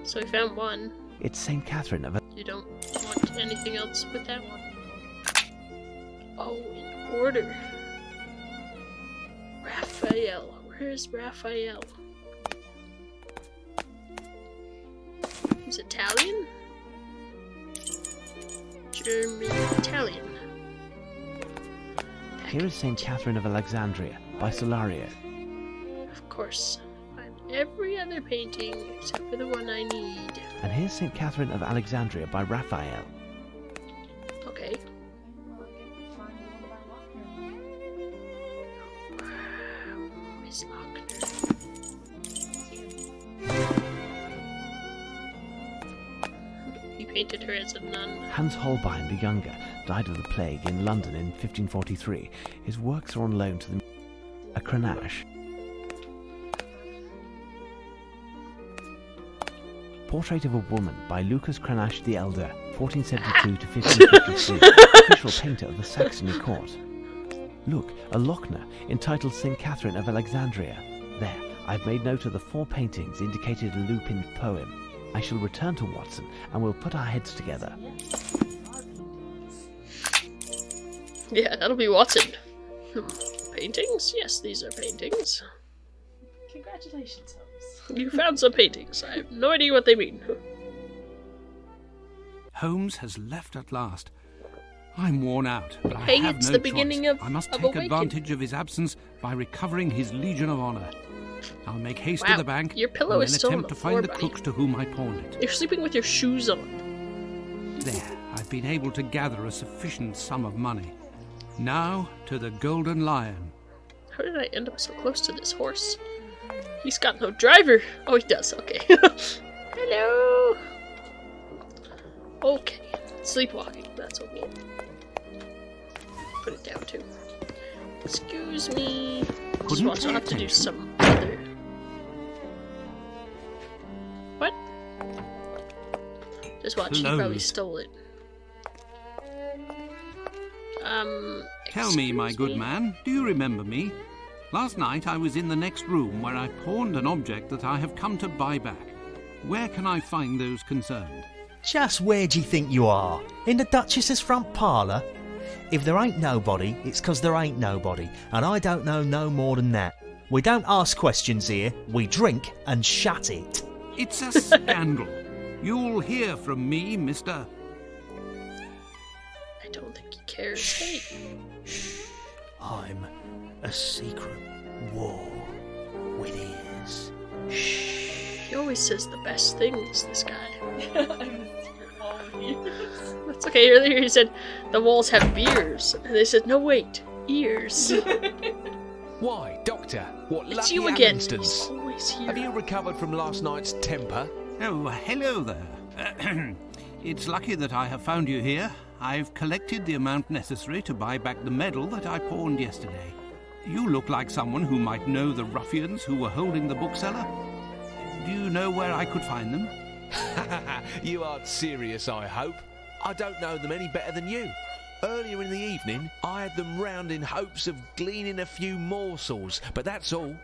So we found one. It's St. Catherine of... You don't want anything else with that one? Oh, in order. Raphael. Where's Raphael? He's Italian? German, Italian. Here is St. Catherine of Alexandria by Solario. Of course. Find every other painting except for the one I need. And here's St. Catherine of Alexandria by Raphael. Okay. Miss Lochner. He painted her as a nun. Hans Holbein the Younger died of the plague in London in 1543. His works are on loan to the... A Crenage. Portrait of a Woman by Lucas Cranach the Elder, 1472 to 1553, official painter of the Saxony court. Look, a Lochner entitled St. Catherine of Alexandria. There, I've made note of the 4 paintings indicated in Lupin's poem. I shall return to Watson and we'll put our heads together. Yeah, that'll be Watson. Paintings? Yes, these are paintings. Congratulations, Holmes. You found some paintings. I have no idea what they mean. Holmes has left at last. I'm worn out, but Hey, I have it's no the choice. beginning of I must of take Awaken. advantage of his absence by recovering his Legion of Honor. I'll make haste Wow, to the bank your pillow and is then still on attempt the to floor, find the buddy. crooks to whom I pawned it. You're sleeping with your shoes on. There, I've been able to gather a sufficient sum of money. Now to the Golden Lion. How did I end up so close to this horse? He's got no driver. Oh, he does. Okay. Hello. Okay. Sleepwalking. That's okay. Put it down too. Excuse me. Just Couldn't watch. I'll have to pay do attention. some other. What? Just watch. He probably Closed. stole it. Tell me, my excuse good me? man, do you remember me? Last night I was in the next room where I pawned an object that I have come to buy back. Where can I find those concerned? Just where do you think you are? In the Duchess's front parlour? If there ain't nobody, it's 'cause there ain't nobody, and I don't know no more than that. We don't ask questions here, we drink and shut it. It's a scandal. You'll hear from me, mister. I don't think he cares. Hey. I'm a secret wall with ears. He always says the best things, this guy. That's okay. Earlier he said the walls have beers. And they said, no, wait, ears. Why, Doctor? What It's lucky you again. happenstance. He's always here. Have you recovered from last night's temper? Oh, hello there. It's lucky that I have found you here. I've collected the amount necessary to buy back the medal that I pawned yesterday. You look like someone who might know the ruffians who were holding the bookseller. Do you know where I could find them? You aren't serious, I hope. I don't know them any better than you. Earlier in the evening, I had them round in hopes of gleaning a few morsels, but that's all.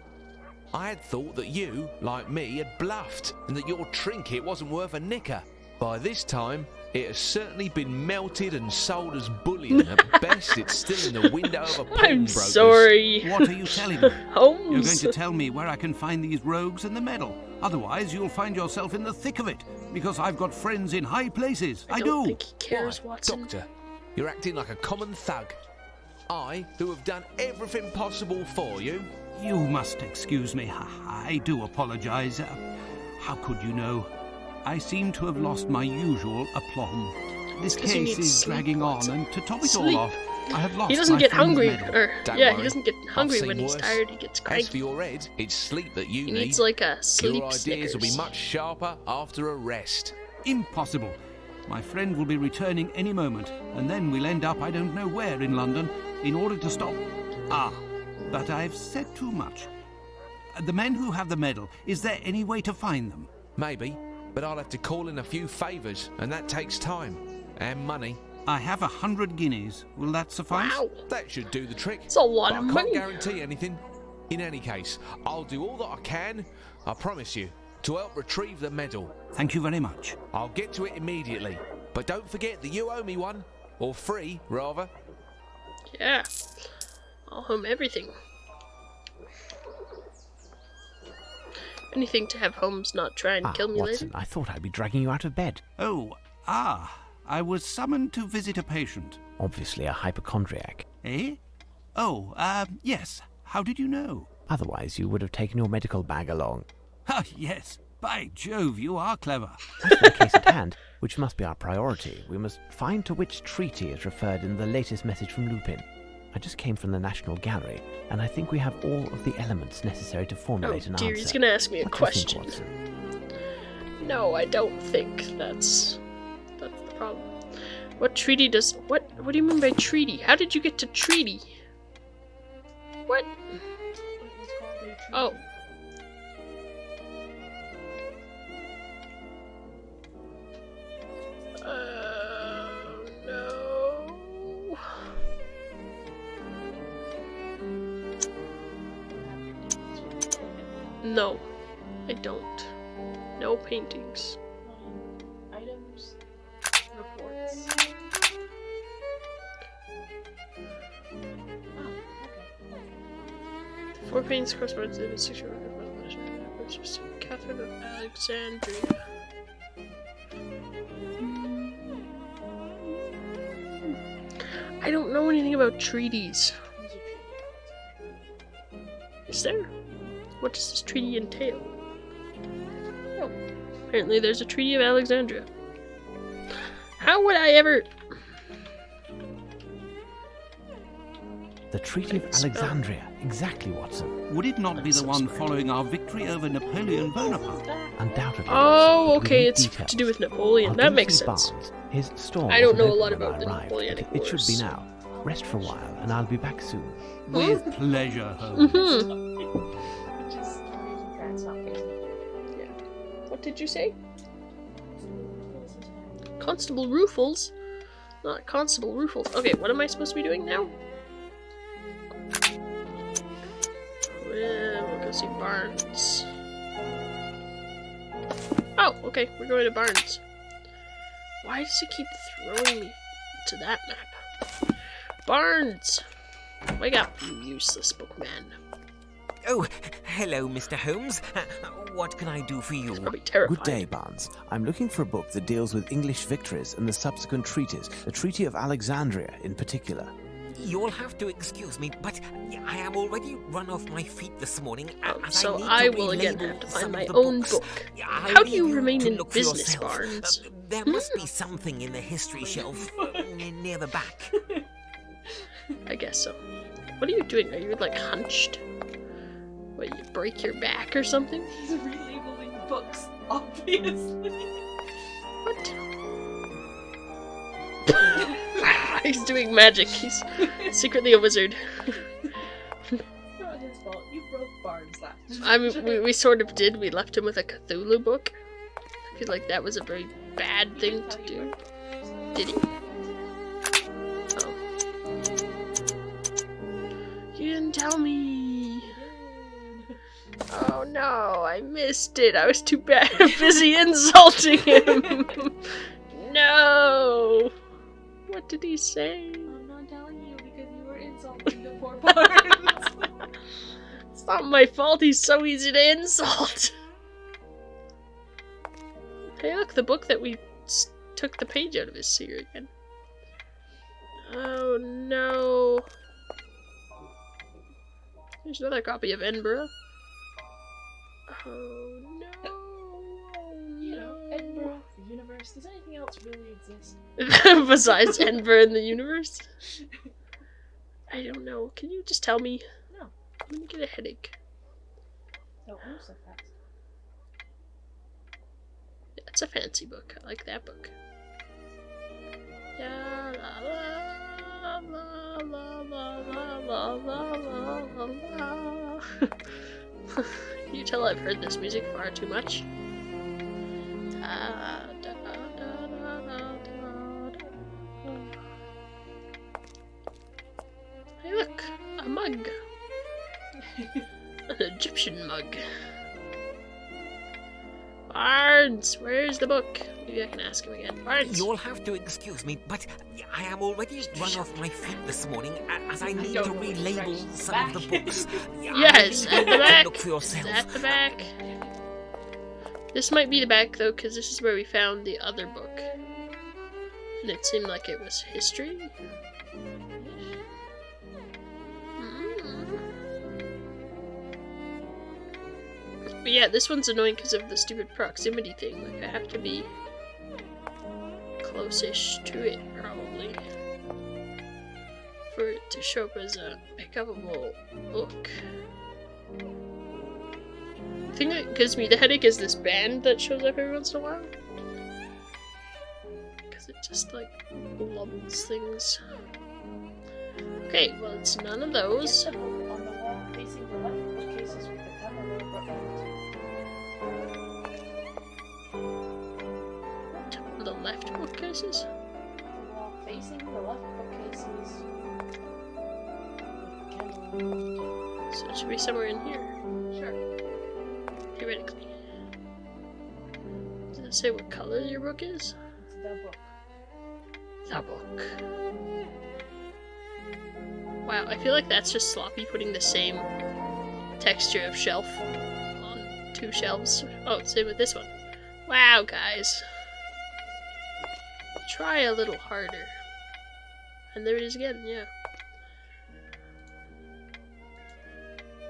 I had thought that you, like me, had bluffed, and that your trinket wasn't worth a nicker. By this time, it has certainly been melted and sold as bullion. At best, it's still in the window of a I'm pawnbroker's. sorry. What are you telling me? Holmes. You're going to tell me where I can find these rogues and the medal. Otherwise, you'll find yourself in the thick of it, because I've got friends in high places. I don't do. think he cares, Why, Watson. Doctor, you're acting like a common thug. I, who have done everything possible for you. You must excuse me. I do apologize. How could you know? I seem to have lost my usual aplomb. This 'cause you case need is sleep, dragging on, Watson. and to top it Sleep. all off, I have lost He doesn't my get friend's hungry, medal. or Don't yeah, worry. he doesn't get I've hungry seen when he's worse. tired. He gets As for cranky. your head, it's sleep that you He need. needs like a sleep Your ideas will be Snickers. much sharper after a rest. Impossible. My friend will be returning any moment, and then we'll end up I don't know where in London in order to stop. But I've said too much. The men who have the medal, is there any way to find them? Maybe, but I'll have to call in a few favours, and that takes time. And money. I have 100 guineas. Will that suffice? Wow. That should do the trick. It's a lot But of I money. can't guarantee anything. In any case, I'll do all that I can, I promise you, to help retrieve the medal. Thank you very much. I'll get to it immediately. But don't forget that you owe me one. Or 3, rather. Yeah. I'll home everything. Anything to have Holmes not try and kill me Watson, later. I thought I'd be dragging you out of bed. I was summoned to visit a patient. Obviously a hypochondriac. Eh? Yes. How did you know? Otherwise, you would have taken your medical bag along. Ah, yes. By Jove, you are clever. As for the case at hand, which must be our priority, we must find to which treaty is referred in the latest message from Lupin. I just came from the National Gallery, and I think we have all of the elements necessary to formulate an dear, answer. he's gonna ask me a What do you think, question. Watson? No, I don't think that's the problem. What treaty does... What do you mean by treaty? How did you get to treaty? What? Oh. No. No, I don't. No paintings. Items. Reports. Oh, okay. 4 paintings correspond to the 6 Catherine of Alexandria. I don't know anything about treaties. Is there? What does this treaty entail? Oh, apparently there's a Treaty of Alexandria. How would I ever... The Treaty of Alexandria. Exactly, Watson. Would it not be the one following our victory over Napoleon Bonaparte? Undoubtedly. Oh, Watson, but we okay, need it's details. to do with Napoleon. I'll That go makes see sense. Barnes. His store I don't wasn't know a lot open when about the I arrived, Napoleonic but it should be Wars. now. Rest for a while, and I'll be back soon. With pleasure, Holmes. Which is that's not good. What did you say? Constable Ruffles? Not Constable Ruffles. Okay, what am I supposed to be doing now? We'll go see Barnes. Oh, okay, we're going to Barnes. Why does it keep throwing me to that map? Barnes! Wake up, you useless bookman. Oh, hello, Mr. Holmes. What can I do for you? Probably terrified. Good day, Barnes. I'm looking for a book that deals with English victories and the subsequent treaties, the Treaty of Alexandria in particular. You'll have to excuse me, but I am already run off my feet this morning. As So I, I need to will again relabel have to some find of my the own books. book. I'll How do leave you remain to in look for business, yourself. Barnes? There must be something in the history shelf near the back. I guess so. What are you doing? Are you like hunched? What, you break your back or something? He's relabeling books, obviously. What? He's doing magic. He's secretly a wizard. It's not his fault. You broke Barnes last time. I mean, we sort of did. We left him with a Cthulhu book. I feel like that was a very bad thing to do. Did he? Oh. You didn't tell me. Oh no, I missed it. I was too busy insulting him. No. What did he say? I'm not telling you because you were insulting the poor Barnes. It's not my fault. He's so easy to insult. Hey, look, the book that we took the page out of is here again. Oh no. There's another copy of Edinburgh. Oh no. You know, Edinburgh, the universe. Does anything else really exist? Besides Edinburgh in the universe? I don't know. Can you just tell me? No. I'm gonna get a headache. Don't move so fast. Yeah, it's a fancy book. I like that book. Yeah, la la la la la la la la la. Can you tell I've heard this music far too much? Da, da, da, da, da, da, da. An Egyptian mug. Barnes, where's the book? Maybe I can ask him again. Barnes! You'll have to excuse me, but I am already run off my feet this morning as I need to relabel some of the books. Yes, at the back! Look for yourself. At the back. This might be the back, though, because this is where we found the other book. And it seemed like it was history. But yeah, this one's annoying because of the stupid proximity thing. Like, I have to be close-ish to it, probably, for it to show up as a pick-upable book. The thing that gives me the headache is this band that shows up every once in a while. Because it just, like, lobbles things. Okay, well, it's none of those. On the wall facing the left bookcases with the cover The left bookcases? The wall facing the left bookcases with the candle. So it should be somewhere in here. Sure. Theoretically. Does it say what color your book is? It's the book. The book. Wow, I feel like that's just sloppy putting the same texture of shelf on two shelves. Oh, same with this one. Wow, guys. Try a little harder. And there it is again, yeah.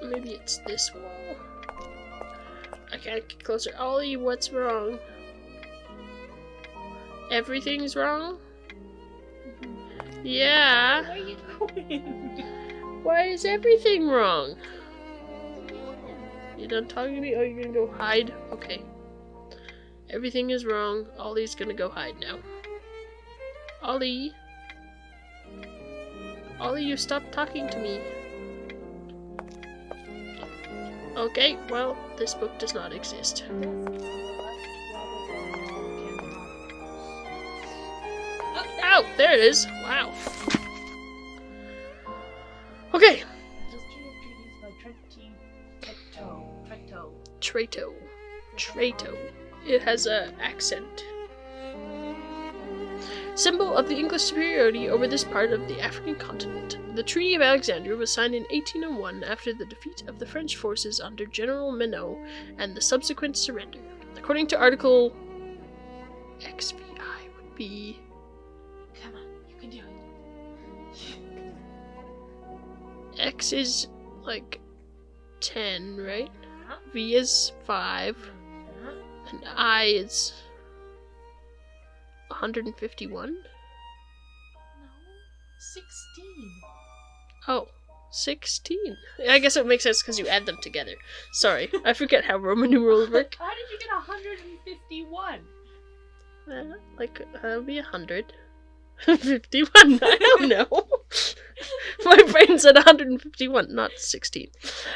Maybe it's this wall. I can't get closer. Ollie, what's wrong? Everything's wrong? Yeah. Where are you going? Why is everything wrong? You done talking to me? Oh, you're gonna go hide? Okay. Everything is wrong. Ollie's gonna go hide now. Ollie. Ollie, you stopped talking to me. Okay, well, this book does not exist. Oh, there it is. Wow. Okay. Trato. It has a accent. Symbol of the English superiority over this part of the African continent. The Treaty of Alexandria was signed in 1801 after the defeat of the French forces under General Minot and the subsequent surrender. According to Article XVI would be... Come on, you can do it. X is like 10, right? V is 5. And I is 151? No. 16. Oh, 16. I guess it makes sense because you add them together. Sorry, I forget how Roman numerals work. How did you get 151? Like, that would be 100. 51, I don't know. My brain said 151, not 16.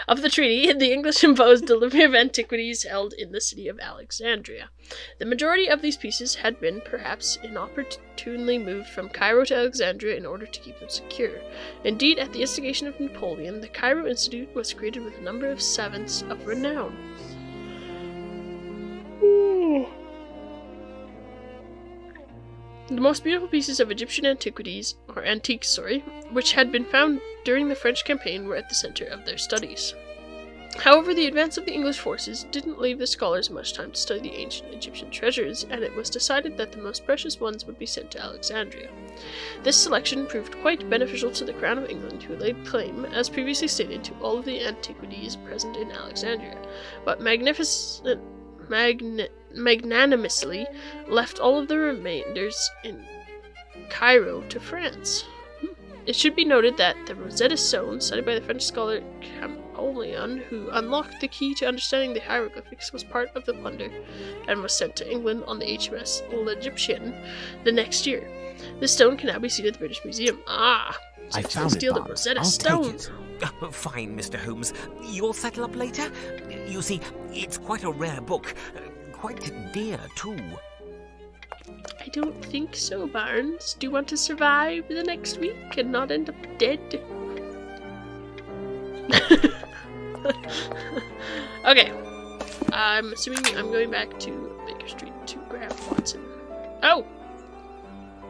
Of the treaty, the English imposed delivery of antiquities held in the city of Alexandria. The majority of these pieces had been, perhaps, inopportunely moved from Cairo to Alexandria in order to keep them secure. Indeed, at the instigation of Napoleon, the Cairo Institute was created with a number of savants of renown. The most beautiful pieces of Egyptian antiques, which had been found during the French campaign were at the center of their studies. However, the advance of the English forces didn't leave the scholars much time to study the ancient Egyptian treasures, and it was decided that the most precious ones would be sent to Alexandria. This selection proved quite beneficial to the Crown of England, who laid claim, as previously stated, to all of the antiquities present in Alexandria, but magnanimously left all of the remainders in Cairo to France. It should be noted that the Rosetta Stone, studied by the French scholar Champollion, who unlocked the key to understanding the hieroglyphics, was part of the plunder and was sent to England on the HMS L'Egyptian the next year. This stone can now be seen at the British Museum. So I found steal it, the Rosetta I'll Stone. take it. Fine, Mr. Holmes. You'll settle up later? You see, it's quite a rare book. Quite dear, too. I don't think so, Barnes. Do you want to survive the next week and not end up dead? Okay. I'm assuming I'm going back to Baker Street to grab Watson. Oh!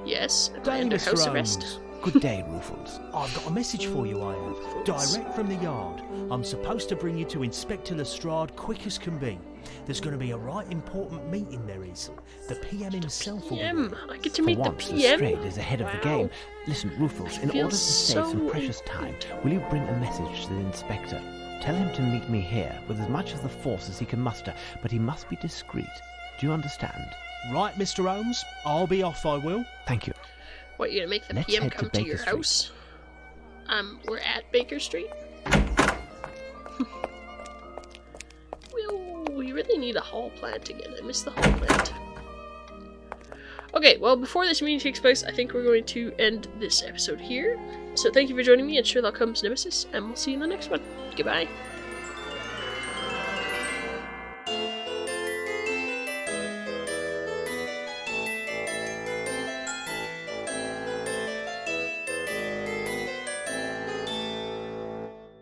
Yes, am I Day, under Mr. house Holmes. arrest? Good day, Ruffles. I've got a message for you, I have. Direct from the yard. I'm supposed to bring you to Inspector Lestrade quick as can be. There's going to be a right important meeting, there is. The PM himself will be PM. there. I get to For meet the once, PM. Lestrade is ahead of the game. Listen, Ruffles, in feel order to save some so precious time, will you bring a message to the inspector? Tell him to meet me here with as much of the force as he can muster, but he must be discreet. Do you understand? Right, Mr. Holmes. I'll be off, I will. Thank you. What, you gonna make the Let's PM head to come to Baker your Street. house? We're at Baker Street. We really need a hall plant again. I miss the hall plant. Okay, well, before this meeting takes place, I think we're going to end this episode here. So thank you for joining me in Sherlock Holmes Nemesis, and we'll see you in the next one. Goodbye.